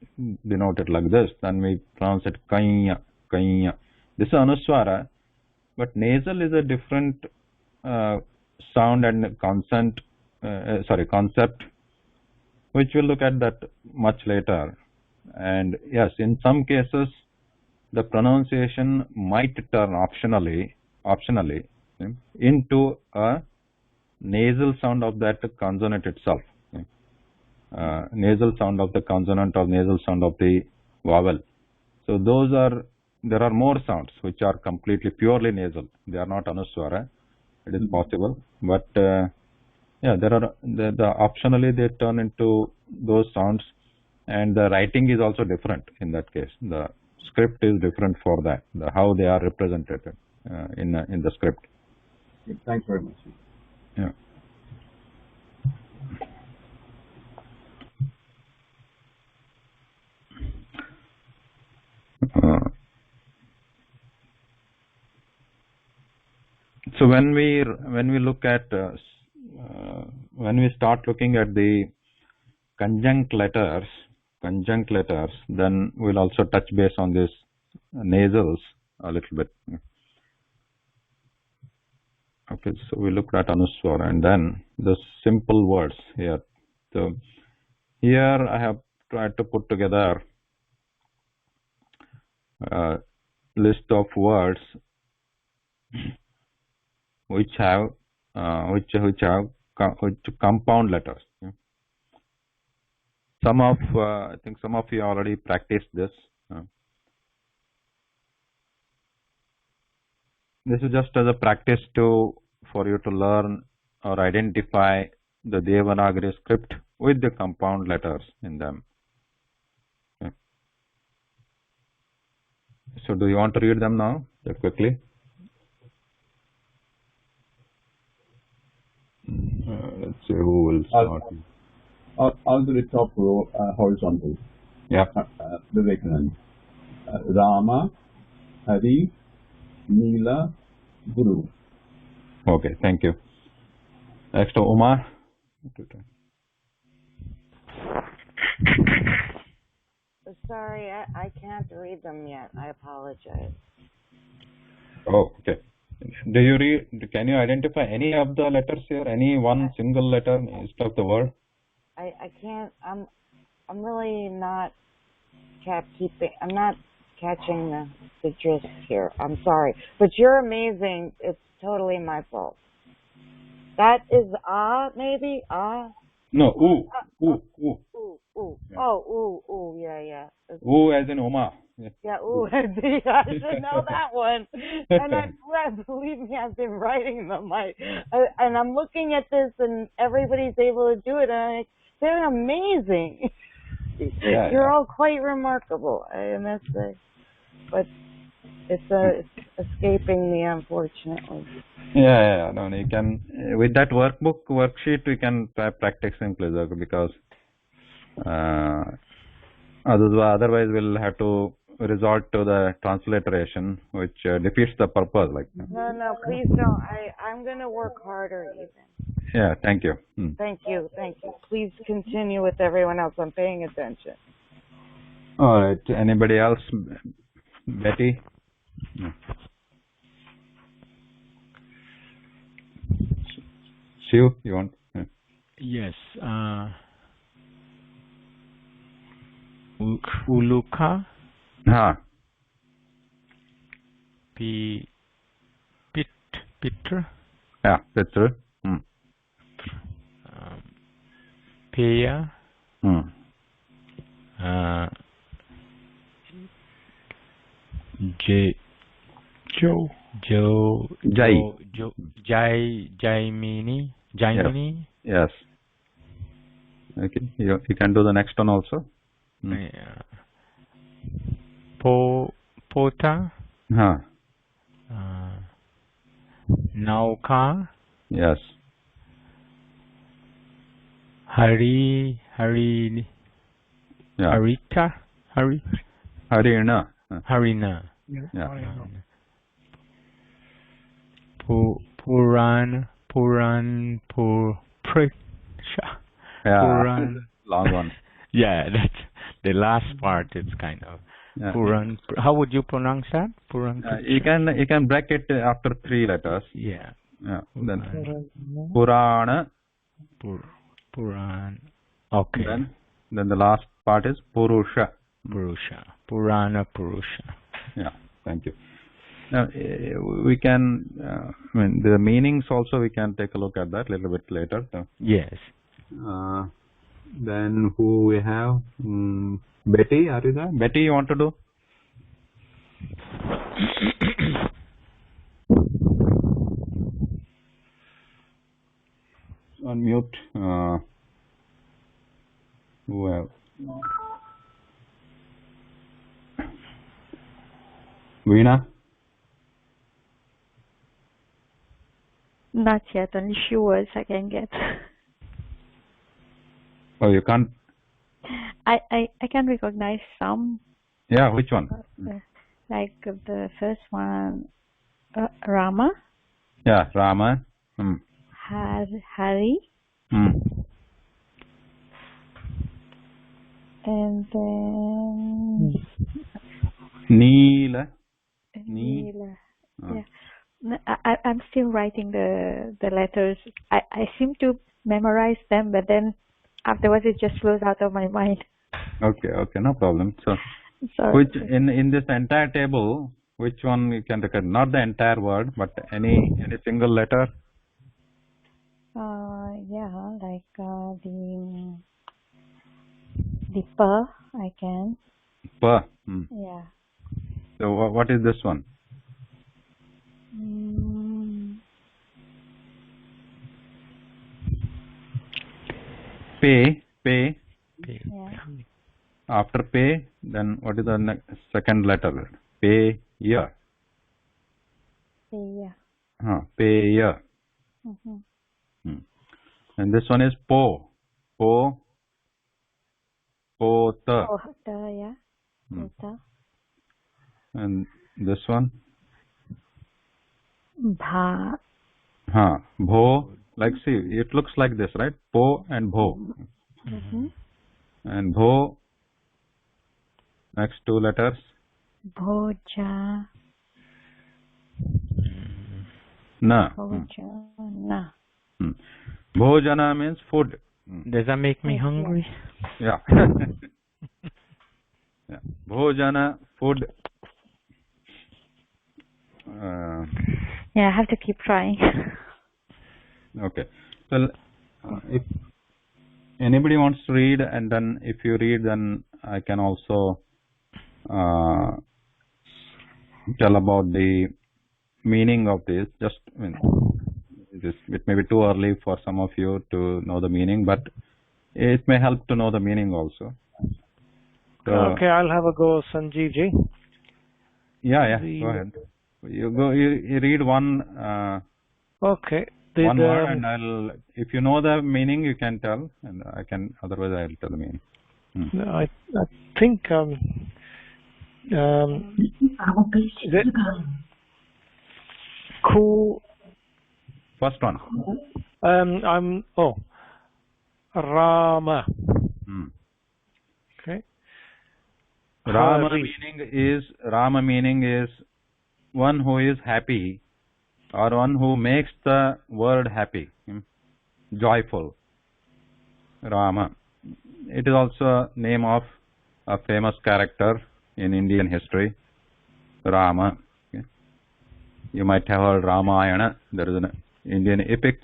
denote it like this, then we pronounce it kaiya, kaiya. This is Anusvara, but nasal is a different sound and concept, which we'll look at that much later. And yes, in some cases, the pronunciation might turn optionally into a nasal sound of that consonant itself. Nasal sound of the consonant or nasal sound of the vowel. So there are more sounds which are completely purely nasal. They are not Anusvara. It is possible, but yeah, there are the optionally they turn into those sounds, and the writing is also different in that case. The script is different for that. How they are represented in the script. Thanks very much. Yeah. So when we look at when we start looking at the conjunct letters, then we'll also touch base on this nasals a little bit. Okay, so we looked at Anusvara and then the simple words here. So here I have tried to put together a list of words which have compound letters. I think some of you already practiced this. This is just as a practice for you to learn or identify the Devanagari script with the compound letters in them. Okay. So do you want to read them now, just quickly? Let's see who will start. I'll do the top row horizontal. Yeah. Vivekanand. Rama, Hari, Neela, Guru. Okay, thank you. Next to Umar. Sorry, I can't read them yet. I apologize. Oh, okay. Do you read? Can you identify any of the letters here? Any one single letter instead of the word? I can't. I'm really not I'm not catching the gist here. I'm sorry, but you're amazing. It's totally my fault. That is maybe No, ooh. Yeah. Oh, ooh, yeah. Ooh as in Oma. Yeah, ooh, I should know that one. And believe me, I've been writing them. And I'm looking at this, and everybody's able to do it, and they're amazing. Yeah, You're all quite remarkable, I must say. But it's escaping me, unfortunately. Yeah. No, you can with that worksheet we can try practicing pleasure, because otherwise we'll have to resort to the transliteration, which defeats the purpose. No, please don't. I'm gonna work harder even. Yeah, thank you. Thank you. Please continue with everyone else. I'm paying attention. All right. Anybody else? Betty? No. Shiv, you want? Yeah. Yes. Uluka. Pitr. Yeah, Pitr. Peya. Joe. Jaimini. Yes. Okay. You can do the next one also. Yeah. Pota. Nauka. Yes. Harita. Harina. Harina. Yeah. Puran. Yeah. Puran. Long one. Yeah, that's the last part. It's kind of Puran. How would you pronounce that? Puran. You can break it after 3 letters. Yeah. Then Purana. Puran. Okay. Then the last part is Purusha. Purana Purusha. Yeah. Thank you. Now we can. The meanings also we can take a look at that a little bit later. So, yes. Then who we have? Betty, are you there? Betty, you want to do? Unmute. Who else? Veena? Not yet. Only few words I can get. Oh, you can't. I can recognize some. Yeah, which one? Like the first one, Rama. Yeah, Rama. Hari. And then Neela. Yeah. I'm still writing the letters. I seem to memorize them, but then afterwards it just flows out of my mind. Okay, no problem. So, which in this entire table, which one you can record? Not the entire word, but any single letter. Yeah, like the pa I can. Pa. Yeah. So what is this one? Pay. Yeah. After pay, then what is the second letter? Pay year. Pay year. And this one is po. Pota. Yeah. Pota. And this one? Bha. Bho. Like, see, it looks like this, right? Po and bho. And bho, next 2 letters. Bhoja. Na. Bhojana. Bhojana means food. Does that make me hungry? Yeah. Yeah. Bhojana, food. Yeah, I have to keep trying. Okay. So, if anybody wants to read, and then if you read, then I can also tell about the meaning of this. Just, it may be too early for some of you to know the meaning, but it may help to know the meaning also. So, okay, I'll have a go, Sanjeev ji. Yeah, go ahead. You read one. Okay. One word, and if you know the meaning, you can tell, and I can. Otherwise, I'll tell the meaning. I think cool. First one. Rama. Okay. Rama meaning is one who is happy, or one who makes the world happy, joyful. Rama. It is also a name of a famous character in Indian history, Rama. Okay. You might have heard Ramayana. There is an Indian epic,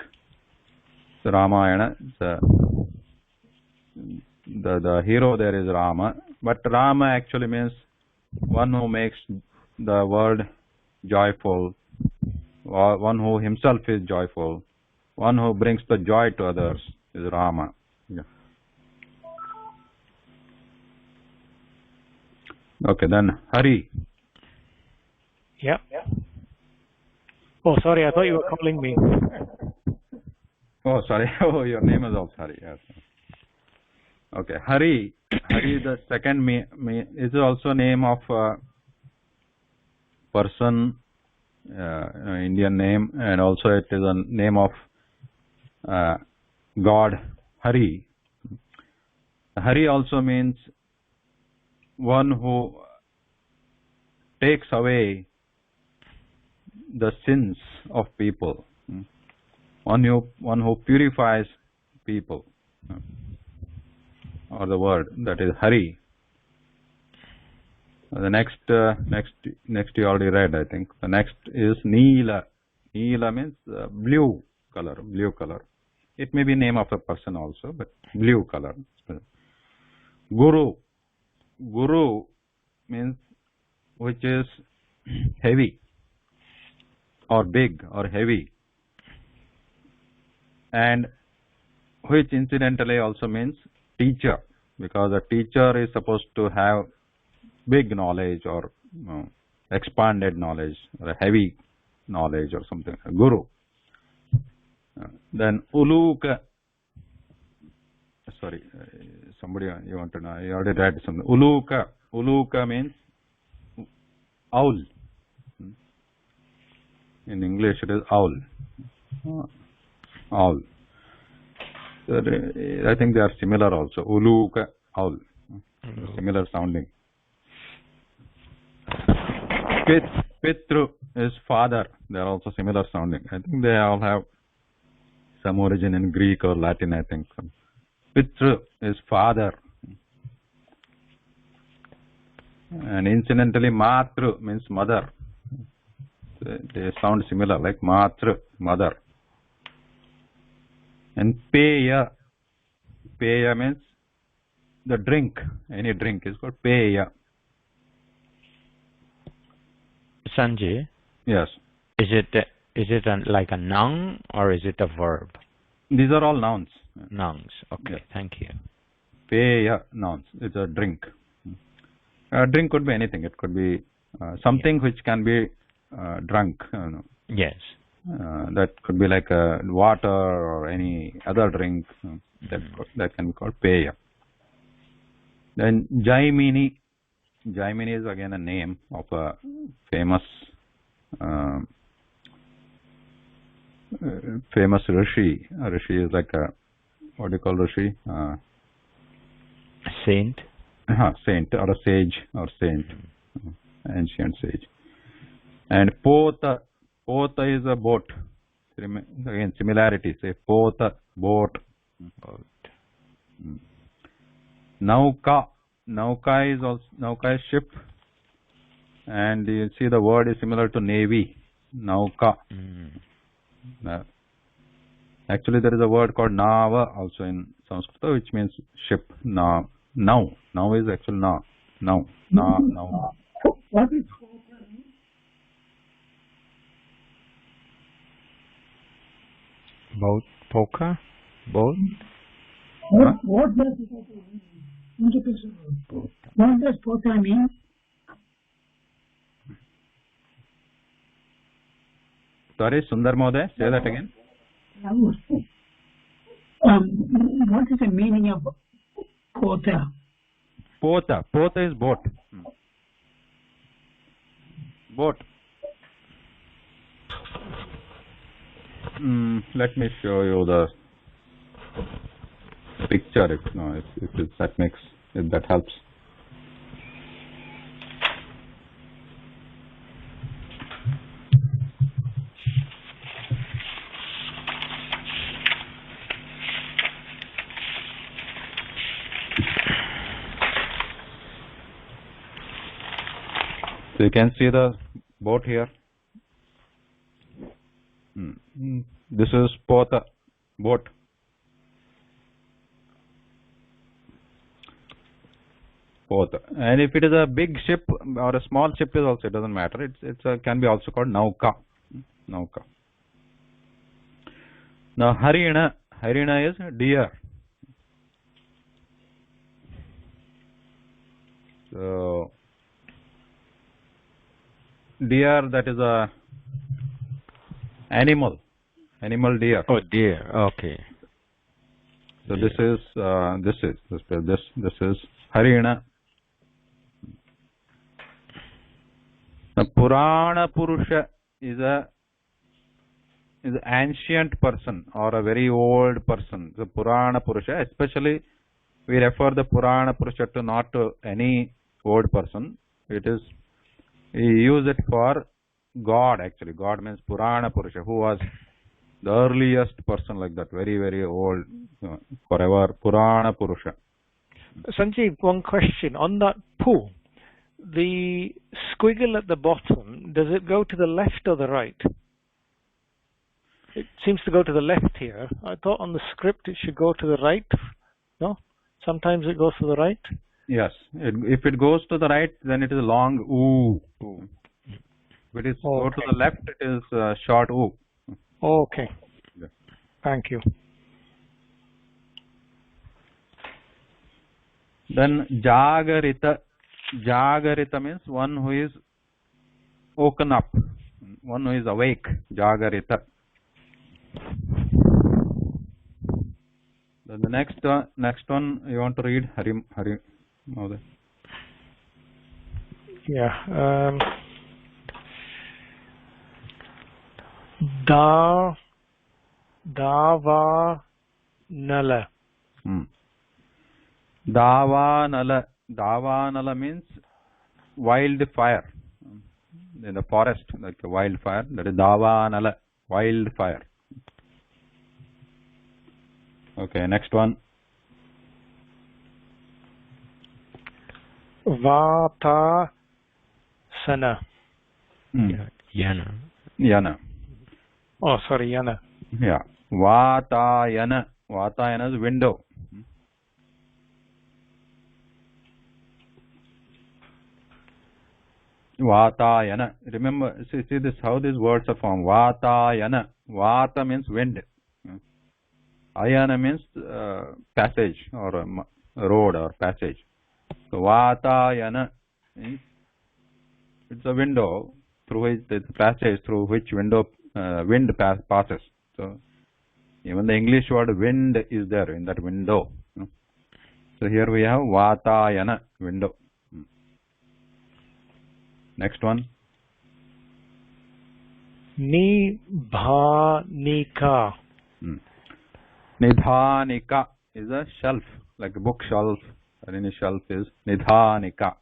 Ramayana. The hero there is Rama, but Rama actually means one who makes the world joyful, one who himself is joyful, one who brings the joy to others is Rama. Yeah. Okay, then Hari. Yeah. Oh, sorry, I thought you were calling me. Oh, sorry. Oh, your name is also Hari. Yes. Okay, Hari. Hari, the second is also name of person, Indian name, and also it is a name of God, Hari. Hari also means one who takes away the sins of people, one who purifies people, or the word that is Hari. The next you already read, I think. The next is Neela. Neela means blue color. It may be name of a person also, but blue color. Guru means which is heavy or big or heavy, and which incidentally also means teacher, because a teacher is supposed to have big knowledge or expanded knowledge or a heavy knowledge or something. Guru. Then Uluka. Sorry, somebody you want to know? You already read something. Uluka. Uluka means owl. In English, it is owl. Owl. So I think they are similar also. Uluka, owl. Similar sounding. Pitru is father. They are also similar sounding. I think they all have some origin in Greek or Latin, I think. Pitru is father. And incidentally, Matru means mother. They sound similar, like Matru, mother. And Peya. Peya means the drink. Any drink is called Peya. Sanjay? Yes. Is it like a noun or is it a verb? These are all nouns. Nouns. Okay, yes. Thank you. Peya, nouns. It's a drink. A drink could be anything. It could be something which can be drunk. Yes. That could be like water or any other drink. That can be called Peya. Then Jaimini. Jaimini is again a name of a famous rishi. A rishi is like a, what do you call rishi? Saint. Saint or a sage or saint, ancient sage. And Pota. Pota is a boat. Again, similarity. Say Pota, boat. Nauka. Nauka is ship, and you see the word is similar to navy. Nauka. Actually, there is a word called Nava also in Sanskrit, which means ship. Now is actually now. What is boat? Poker? Boat? What does it mean? What does Pota mean? Sorry, Sundar Mohoday, say that again. What is the meaning of Pota? Pota is boat. Boat. Let me show you the picture. If that helps. So you can see the boat here. This is Pota, boat. Pota. And if it is a big ship or a small ship, is also, it doesn't matter. It can be also called Nauka. Nauka. Now Harina is deer. So deer, that is a animal deer. Oh, deer. Okay. So this is Harina. The Purana Purusha is an ancient person or a very old person. The Purana Purusha, especially we refer the Purana Purusha to not to any old person. It is, we use it for God actually. God means Purana Purusha, who was the earliest person like that, very, very old, forever, Purana Purusha. Sanjeev, one question. On that pu, the squiggle at the bottom, does it go to the left or the right? It seems to go to the left here. I thought on the script it should go to the right. No? Sometimes it goes to the right? Yes. If it goes to the right, then it is long oo. If it is go to the left, it is short oo. Okay. Yeah. Thank you. Then Jagarita. Jagarita means one who is woken up, one who is awake. Jagarita. Then the next one you want to read, Hari. Yeah. Dava Nala. Davanala. Davanala means wildfire. In the forest, like a wildfire. That is Davanala, wildfire. Okay, next one. Vata Sana. Yana. Yana. Oh, sorry, Yana. Yeah. Vatayana. Vatayana is window. Vatayana. Remember, see this, how these words are formed. Vatayana. Vata means wind. Ayana means passage or a road or passage. So Vatayana means it's a window through which the passage through which wind passes. So even the English word wind is there in that window. So here we have Vatayana, window. Next one. Nibhanika. Nidhanika is a shelf, like a bookshelf. Or any shelf is Nidhanika.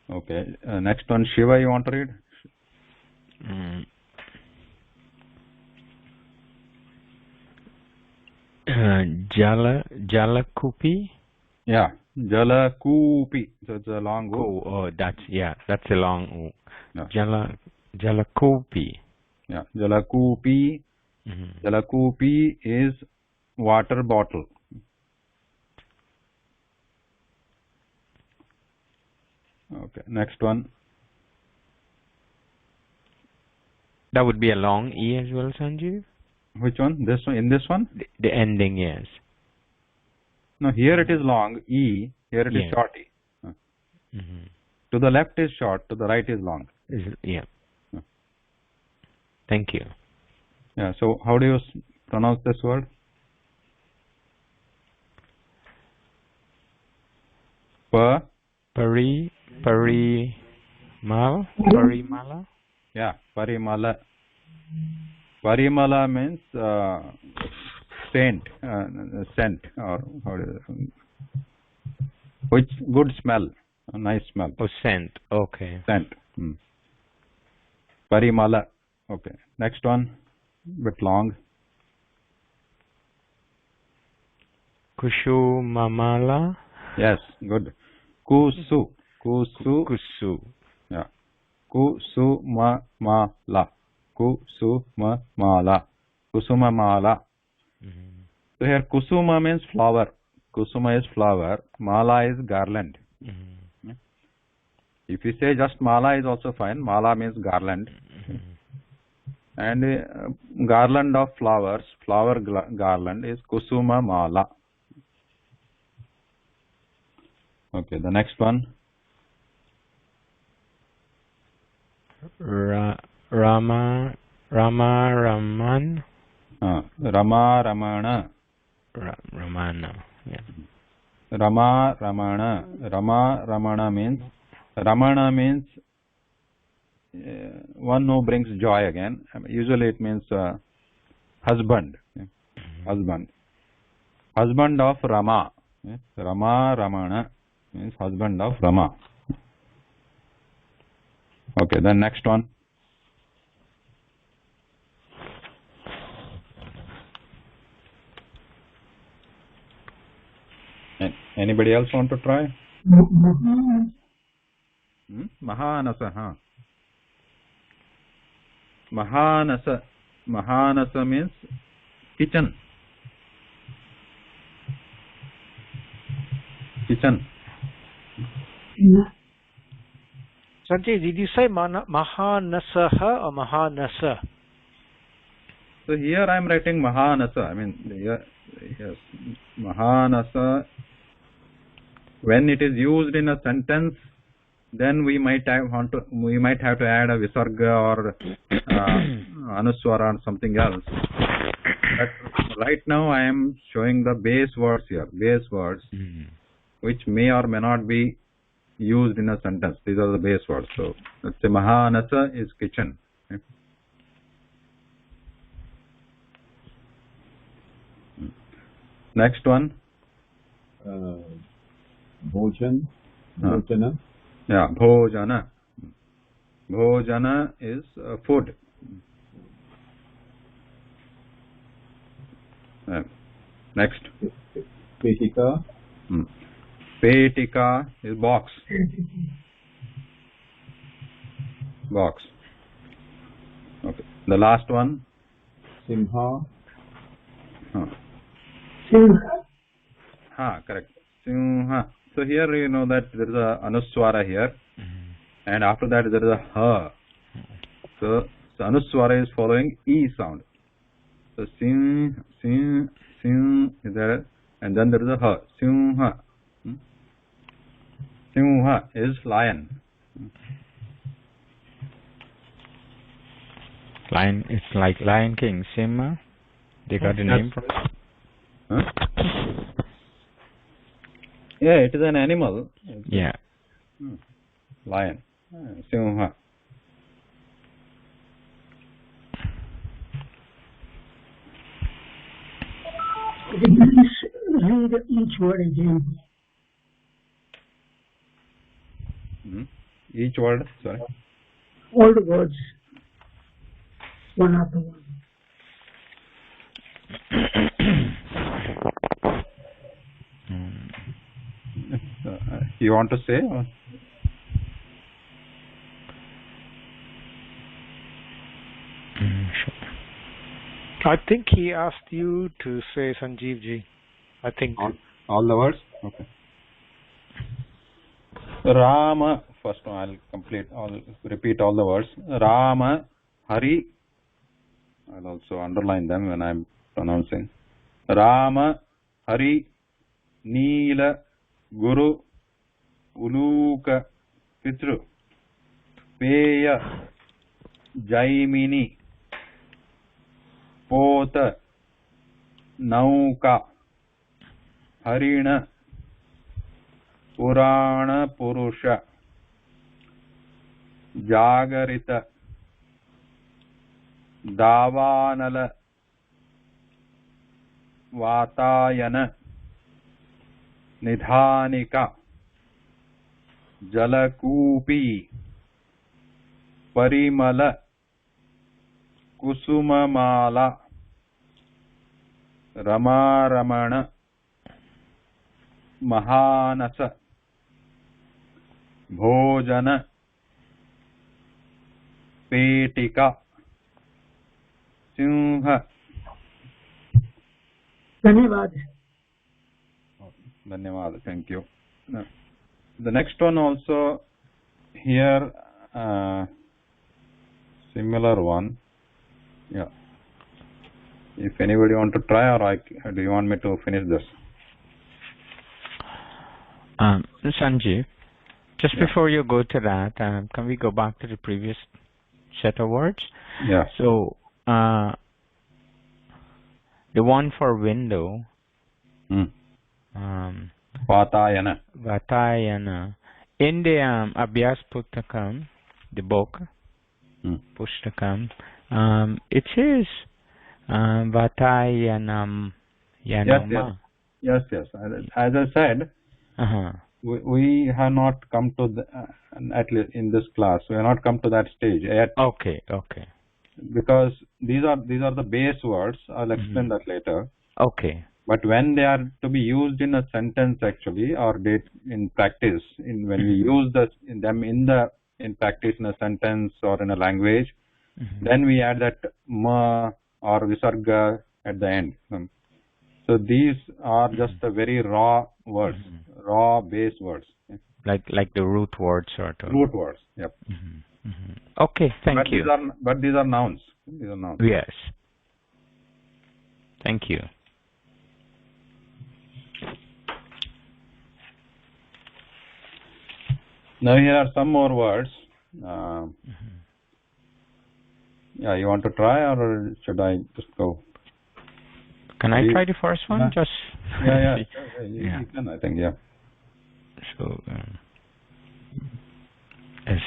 Okay. Next one, Shiva, you want to read? Jalakupi. Yeah, Jalakupi. So it's a long O. Oh, that's a long O. Yeah. Jalakupi. Yeah, Jalakupi. Jalakupi is water bottle. Okay, next one. That would be a long E as well, Sanjeev? Which one? This one? In this one? The ending, yes. No, here it is long E. Here it is short E. To the left is short. To the right is long. Yeah. Thank you. Yeah. So how do you pronounce this word? Parimala? Yeah, Parimala. Parimala means scent, or how do you, which good smell, a nice smell. Oh, scent. Okay. Scent. Parimala. Okay. Next one, bit long. Kushumamala. Yes, good. Kusu. Yeah. Kusumamala. Kusumamala. Kusumamala. So here kusuma means flower. Kusuma is flower. Mala is garland. If you say just mala is also fine. Mala means garland. And garland of flowers, garland is kusuma mala. Okay, the next one. Rama Raman. Rama Ramana. Ramana. Yeah. Rama Ramana. Rama Ramana means one who brings joy again. Usually it means husband. Husband of Rama. Rama Ramana means husband of Rama. Okay, then next one. Anybody else want to try? Mahanasa. Mahanasa means kitchen. Sanjay, did you say Mahanasaha or Mahanasa? So here I am writing Mahanasa. I mean, yes, Mahanasa. When it is used in a sentence, then we might have to add a Visarga or Anusvara or something else. But right now I am showing the base words here, which may or may not be used in a sentence. These are the base words. So let's say Mahanasa is kitchen. Okay. Next one. Bhojana. Yeah, Bhojana. Bhojana is food. Next. Petika. Petika is box. Box. Okay. The last one. Simha. Correct. Simha. So here you know that there is a Anusvara here, and after that there is a ha. So Anusvara is following E sound. So sim is there, and then there is a ha. Simha. Simha is lion. Lion, it's like Lion King. Simha. They got a name from it. Yeah, it is an animal. Yeah. Lion. Simha. Please read each word again. Each word, sorry. All the words, one after one. You want to say? Or? I think he asked you to say, Sanjeev ji. I think. All the words? Okay. Rama. First one I'll repeat all the words. Rama, Hari. I'll also underline them when I'm pronouncing. Rama, Hari, Neela, Guru, Uluka, Pitru, Peya, Jaimini, Pota, Nauka, Harina, Purana Purusha, Jagarita, Davanala, Vatayana, Nidhanika, Jalakupi, Parimala, Kusumamala, Ramaramana, Mahanasa, Bhojana, Petika, Simha. Dhanyavad. Dhanyavad, thank you. The next one also here, similar one. Yeah. If anybody want to try, or do you want me to finish this? Sanjeev, just before you go to that, can we go back to the previous set of words? Yeah. So, the one for window, Vatayana. Vatayana. In the Abhyas Pustakam, the book, Pustakam, it says Vatayanam Yanama. Yes. As I said, we have not come to the, at least in this class, we have not come to that stage yet. Okay. Because these are the base words. I'll explain that later. Okay. But when they are to be used in a sentence, actually, or in practice, when we use them in practice in a sentence or in a language, then we add that ma or visarga at the end. So these are just the very raw words, raw base words. Like the root words, sort of. Root words. Yep. Okay. Thank you. But these are nouns. Yes. Thank you. Now here are some more words. Yeah, you want to try, or should I just go? Can I try the first one? Yeah. Just You can, I think. Yeah. So is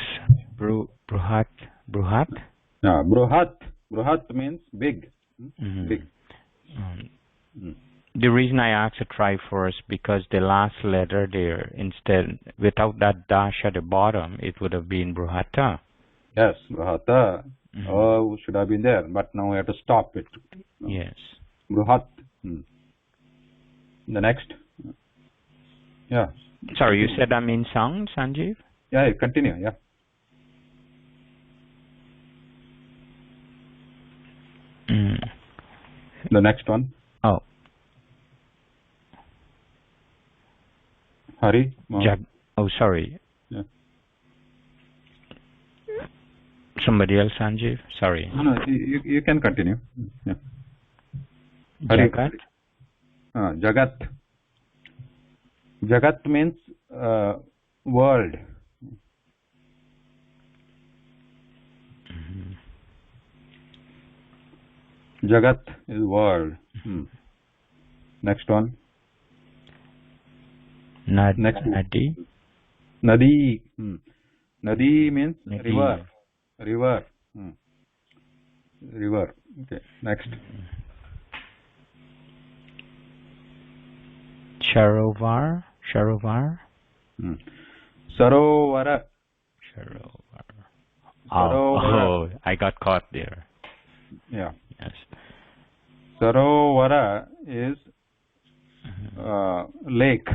bruhat? Yeah, bruhat means big. Big. The reason I asked to try first, because the last letter there, instead, without that dash at the bottom, it would have been bruhata. Yes, bruhata. Oh, should have been there, but now we have to stop it. Yes. Bruhat. The next. Yeah. Sorry, you said I'm in sound, Sanjeev? Yeah, continue. Yeah. The next one. Oh. Hari. Sorry. Yeah. Somebody else, Sanjeev? Sorry. No, you can continue. Yeah. Jagat? Jagat. Jagat means world. Jagat is world. Next one. Nadi. Nadi. Nadi means river. River. River. Okay. Next. Sarovar. Sarovara. Oh, I got caught there. Yeah. Yes. Sarovara is lake.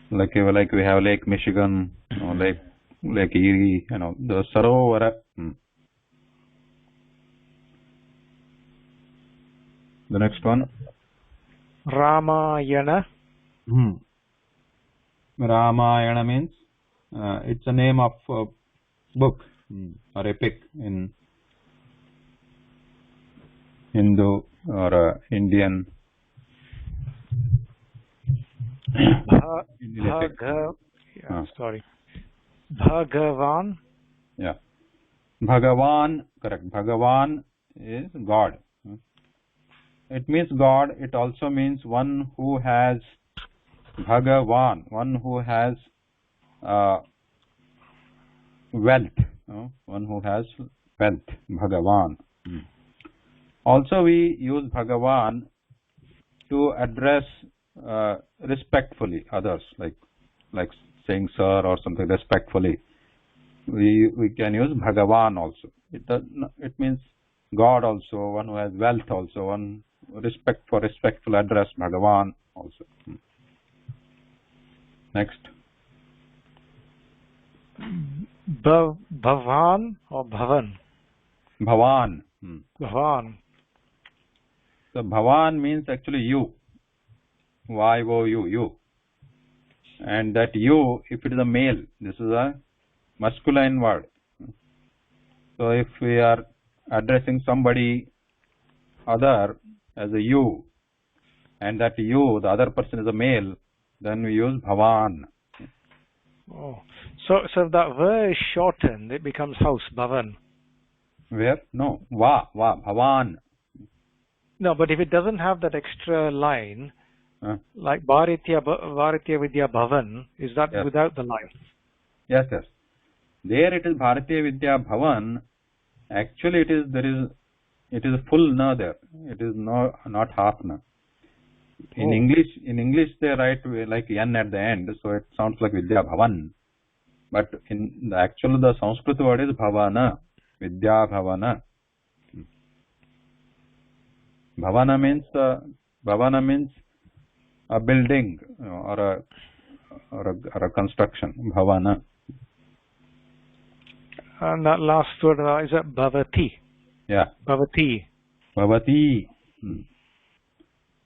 Like we have Lake Michigan, Lake Erie, the Sarovara. The next one. Ramayana. Ramayana means it's a name of a book or epic in Hindu or Indian. Bhagavan. Yeah. Bhagavan, correct. Bhagavan is God. It means God. It also means one who has Bhagavan, one who has wealth. One who has wealth. Bhagavan. Also, we use Bhagavan to address respectfully others, like saying sir or something respectfully. We can use Bhagavan also. It means God also, one who has wealth also, one respectful address, Bhagavan also. Next. Bhavan or Bhavan? Bhavan. Bhavan. So Bhavan means actually you. Y-O-U, you. and that you, if it is a male, this is a masculine word. So if we are addressing somebody other as a you, and that you, the other person, is a male, then we use bhavan. Oh, so if that va is shortened, it becomes house, bhavan. Where? No, bhavan. No, but if it doesn't have that extra line, like Bharatya Vidya Bhavan, is that yes. without the line? Yes. There it is Bharatiya Vidya Bhavan. Actually, it is a full na there. It is not half na. In English they write like n at the end, so it sounds like Vidya Bhavan. But in the Sanskrit word is Bhavana, Vidya Bhavana. Bhavana means a building or a construction. Bhavana. And that last word is that bhavati. Yeah. Bhavati.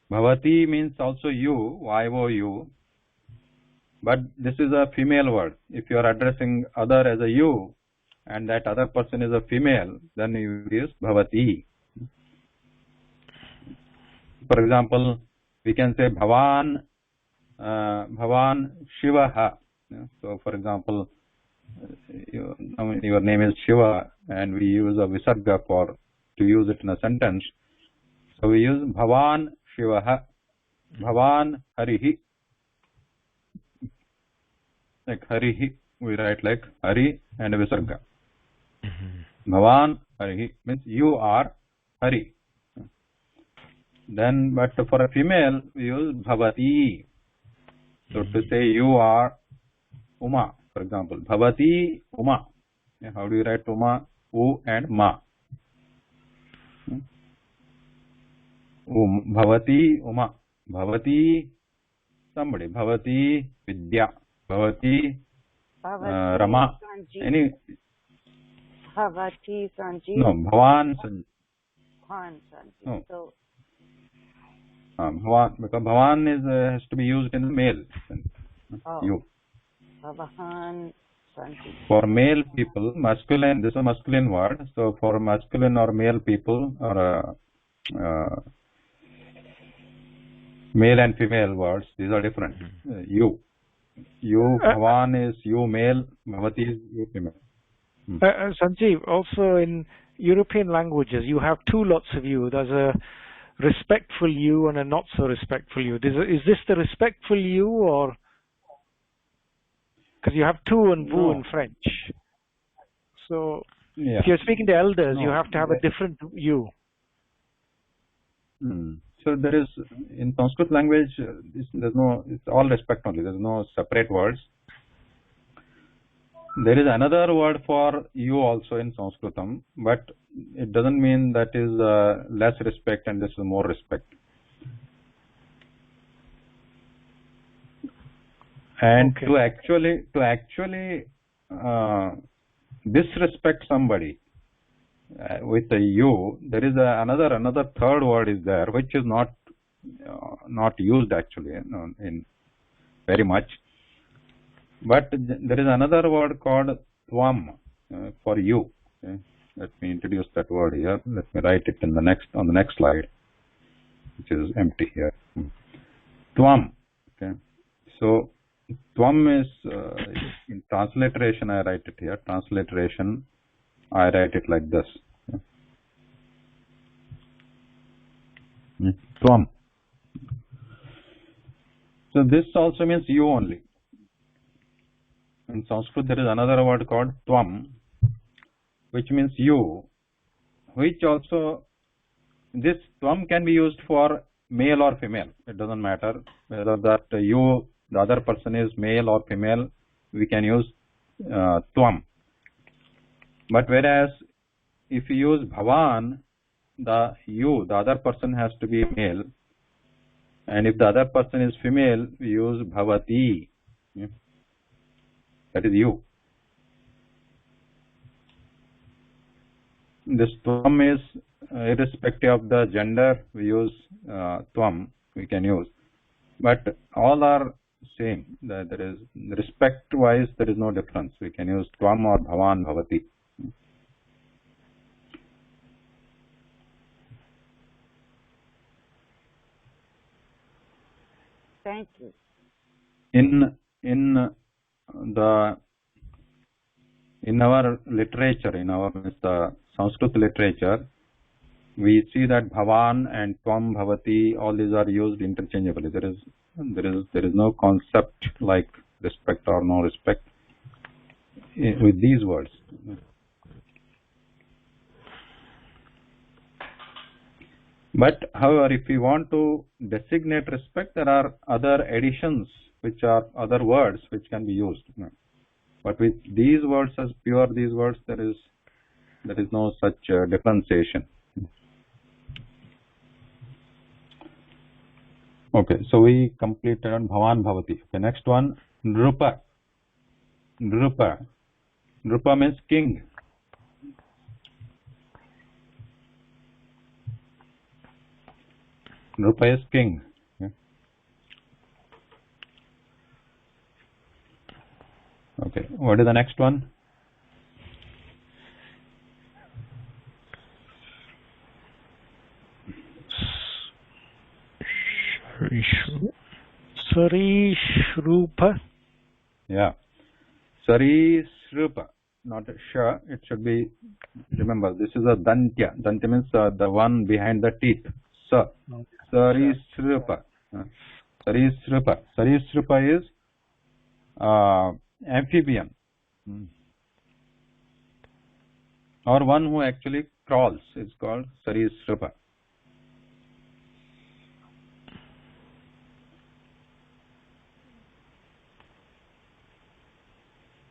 Bhavati means also you, YOU. But this is a female word. If you are addressing other as a you, and that other person is a female, then you use bhavati. For example, we can say Bhavan Shivaha. So, for example, your name is Shiva, and we use a Visarga to use it in a sentence. So we use Bhavan Shivaha, Bhavan Harihi. Like Harihi, we write like Hari and Visarga. Bhavan Harihi means you are Hari. Then, but for a female, we use Bhavati. So to say you are Uma, for example, Bhavati Uma. How do you write Uma? U and Ma. Bhavati Uma. Bhavati somebody. Bhavati Vidya. Bhavati Rama. Any? Bhavati Sanjeev. No, Bhavan Sanjeev. No. So. Bhavan, because Bhavan has to be used in the male. You. Bhavan Sanjeev. For male people, masculine. This is a masculine word. So for masculine or male people, or male and female words, these are different. You, Bhavan is you male, Bhavati is you female. Sanjeev, also in European languages, you have two lots of you. There's a respectful you and a not so respectful you. Is this the respectful you, or because you have tu and vous in French? So if you're speaking to elders, you have to have a different you. So there is, in Sanskrit language, it's all respect only. There's no separate words. There is another word for you also in Sanskritam, but it doesn't mean that is less respect and this is more respect. And to actually disrespect somebody with a you, there is another third word is there, which is not used actually in very much. But there is another word called tvam for you. Okay. Let me introduce that word here. Let me write it on the next slide, which is empty here. Tvam. Okay. So tvam is in transliteration. I write it here. Transliteration. I write it like this. Okay. Tvam. So this also means you only. In Sanskrit, there is another word called tvam, which means you, which also, this tvam can be used for male or female. It doesn't matter whether that you, the other person is male or female, we can use tvam. But whereas if you use bhavan, the other person has to be male. And if the other person is female, we use bhavati. Yeah. That is you. This tvam is irrespective of the gender, we use tvam, we can use. But all are same. There is respect-wise, there is no difference. We can use tvam or bhavan, bhavati. Thank you. In our literature, in our Sanskrit literature, we see that bhavan and tvam, bhavati, all these are used interchangeably. There is no concept like respect or no respect with these words. But however, if we want to designate respect, there are other additions which are other words which can be used. But with these words as pure these words, there is no such differentiation. Okay, so we completed on bhavan, bhavati. The next one, nrupa. Nrupa means king. Nrupa is king. Okay, what is the next one? Sarishrupa. Yeah, Sarishrupa, not a sh. It should be. Remember, this is a dantya. Dantya means the one behind the teeth. Sa. Sarishrupa. Sarishrupa. Sarishrupa is amphibian, or one who actually crawls. It's called Sarishrupa.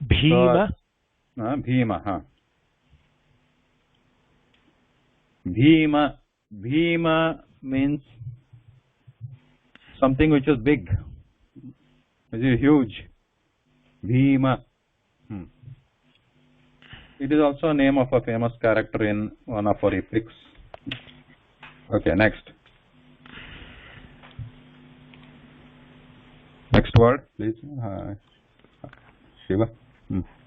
Bhima. Bhima. Bhima means something which is big, which is huge. Bhima. It is also a name of a famous character in one of our epics. Okay, next. Next word, please. Shiva.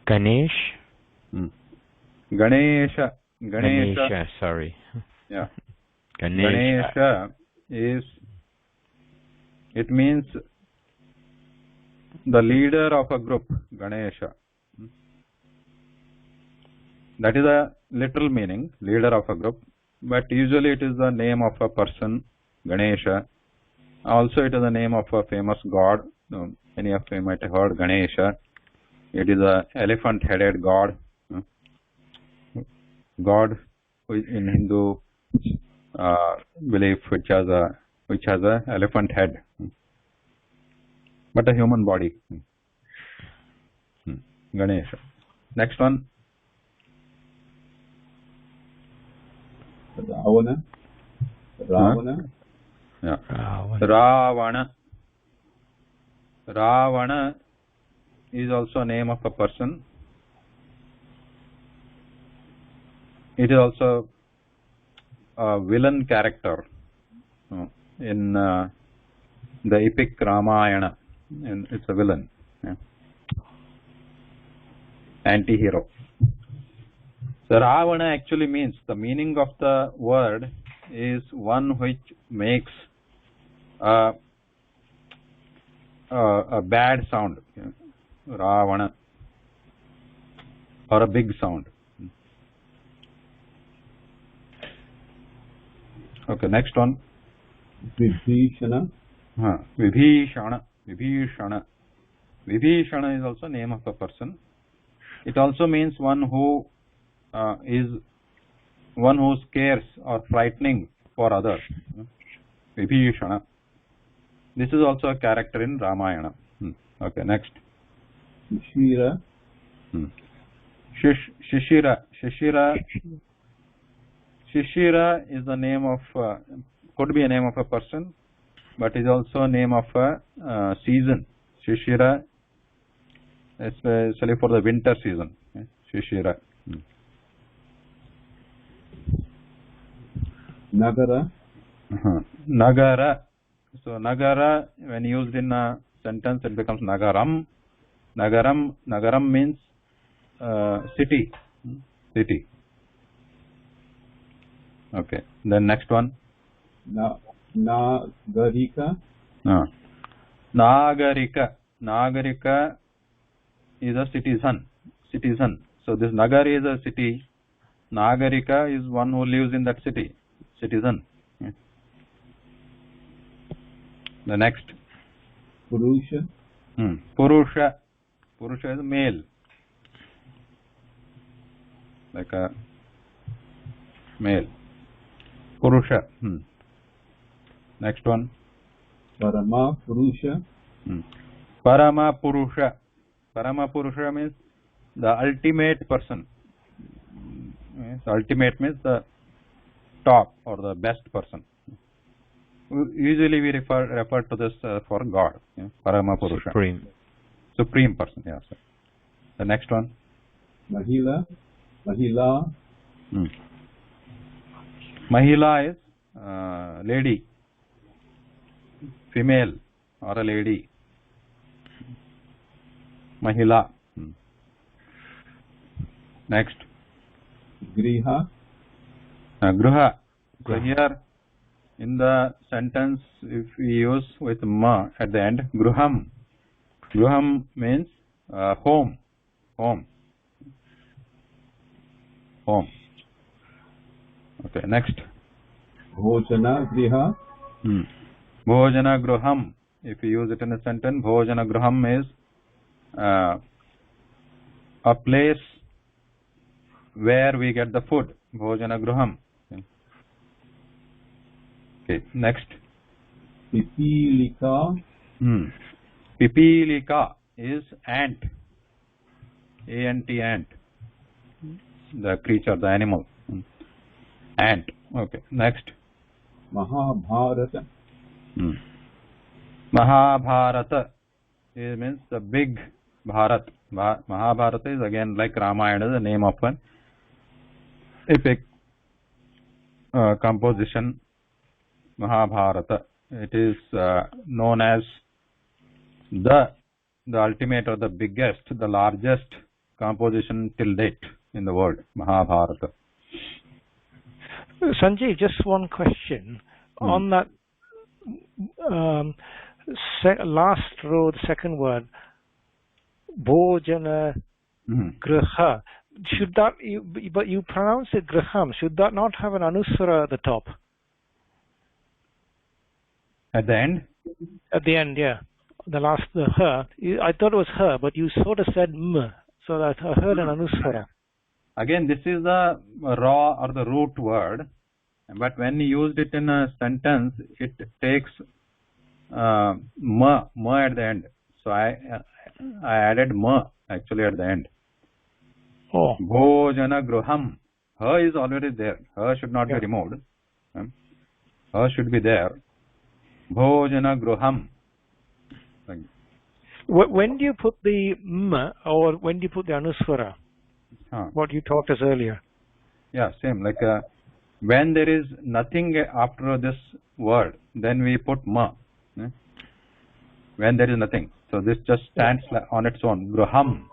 Ganesh. Ganesha. Sorry. Yeah. Ganesha is. It means the leader of a group. Ganesha. That is a literal meaning, leader of a group. But usually it is the name of a person, Ganesha. Also it is the name of a famous god. Many of you might have heard Ganesha. It is a elephant-headed god. God in Hindu belief which has a elephant head, but a human body. Ganesha. Next one. Ravana. Yeah. Ravana. Ravana is also a name of a person. It is also a villain character in the epic Ramayana. And it's a villain, anti-hero. So Ravana actually means, the meaning of the word is one which makes a bad sound. Ravana, or a big sound. Okay, next one. Vibhishana. Vibhishana. Vibhishana is also name of a person. It also means one who scares or frightening for others. Vibhishana. This is also a character in Ramayana. Okay, next. Shishira. Shishira is the name of, could be a name of a person, but is also a name of a season. Shishira, especially for the winter season. Shishira. Nagara. Nagara. So Nagara, when used in sentence it becomes nagaram. Nagaram means city. City. Okay. Then next one. Nagarika. Nagarika is a citizen. So this Nagar is a city. Nagarika is one who lives in that city. Citizen. The next. Purusha. Purusha is male. Like a male. Purusha. Next one. Parama Purusha. Parama Purusha. Parama Purusha means the ultimate person. The ultimate means the top or the best person. Usually we refer to this for God. Parama Purusha. Supreme person. Yes. The next one. Mahila. Mahila is lady. Female or a lady. Mahila. Next. Griha. Gruha. So here in the sentence, if we use with ma at the end, gruham. Gruham means home. Home. Okay, next. Bhojana Griha. Bhojana gruham. If you use it in a sentence, Bhojana gruham is a place where we get the food. Bhojana gruham. Okay, next. Pipilika. Pipilika is ant. A-N-T, ant. The creature, the animal. Ant. Okay, next. Mahabharata. Mahabharata. It means the big Bharat. Mahabharata is again like Ramayana, the name of an epic composition. Mahabharata. It is known as the ultimate or the biggest, the largest composition till date in the world. Mahabharata. Sanjay, just one question on that last row, the second word, Bhojana Graha. Should that, but you pronounce it Graham, should that not have an Anusvara at the top? At the end? At the end, yeah. The last, the her. I thought it was her, but you sort of said m, so that I heard an Anusvara. Again, this is the raw or the root word, but when you used it in a sentence, it takes ma at the end. So I added ma actually at the end. Oh. Bhojana gruham. Her is already there. Her should not be removed. Her should be there. Bhojana gruham. When do you put the m or when do you put the Anusvara? What you taught us earlier. Yeah, same. Like when there is nothing after this word, then we put ma. When there is nothing. So this just stands on its own. Gruham.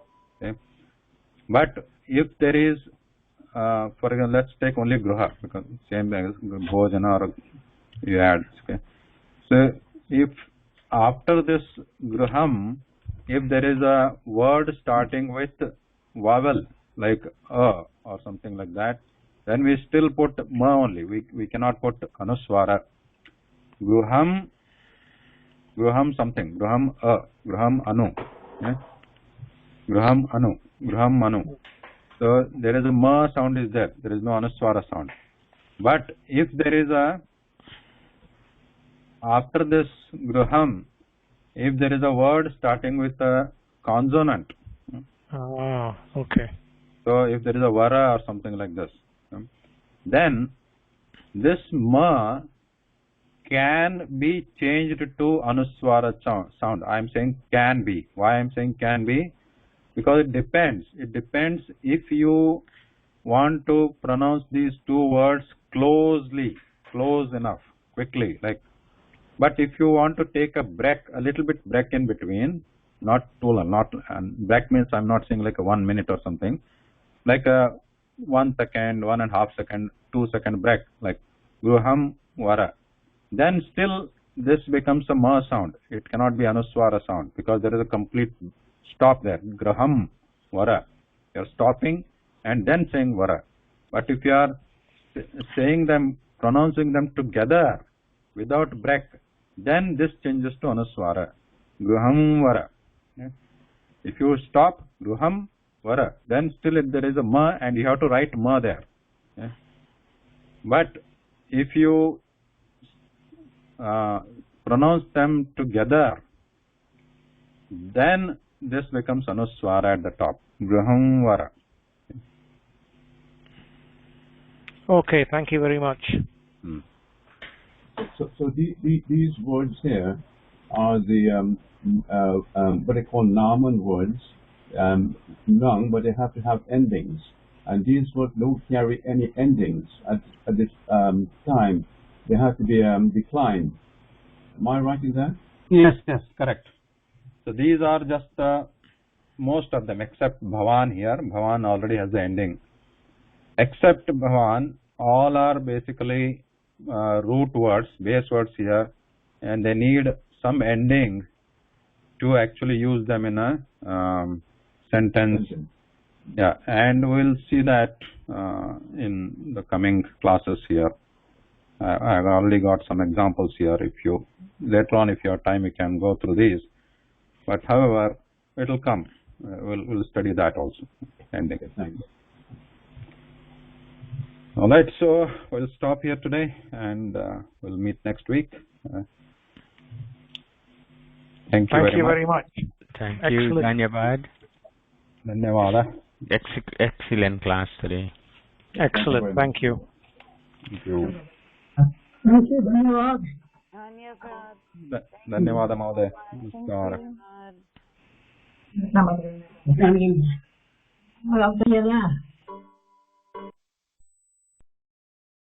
Okay. But if there is, for example, let's take only gruha, because same as bhojana or you add. Okay. So if after this gruham, if there is a word starting with vowel, like or something like that, then we still put ma only. We cannot put anusvara. Gruham something. Gruham anu. Yeah? Gruham anu. So there is a ma sound is there. There is no anusvara sound. But if there is a, after this gruham, if there is a word starting with a consonant. Okay. So if there is a vara or something like this, then this ma can be changed to anusvara sound. I am saying can be. Why I am saying can be? Because it depends. It depends if you want to pronounce these two words close enough, quickly, like But if you want to take a break, a little bit break in between, not too long, break means I'm not saying like a 1 minute or something, like a 1 second, 1.5 second, 2 second break, like gruham vara. Then still this becomes a ma sound. It cannot be anuswara sound because there is a complete stop there. Graham vara. You're stopping and then saying vara. But if you are saying them, pronouncing them together without break, then this changes to anuswara. Gruham vara. If you stop gruham vara, then still there is a ma and you have to write ma there. But if you pronounce them together, then this becomes anuswara at the top. Gruham vara. Okay, thank you very much. So these words here are the what they call Naman words, long, but they have to have endings. And these words don't carry any endings at this time. They have to be declined. Am I right in that? Yes, correct. So these are just most of them, except Bhavan here. Bhavan already has the ending. Except Bhavan, all are basically root words, base words here, and they need some ending to actually use them in a sentence. Yeah, and we'll see that in the coming classes here. I've already got some examples here. If you later on, if you have time, you can go through these. But however, it'll come. We'll study that also. Ending. Thanks. All right, so we'll stop here today, and we'll meet next week. Thank you very much. Thank you, Dhanyavad. Dhanyavada. Excellent class today. Excellent, thank you. Thank you. Thank you, धन्यवाद. धन्यवाद महोदय. नमस्कार.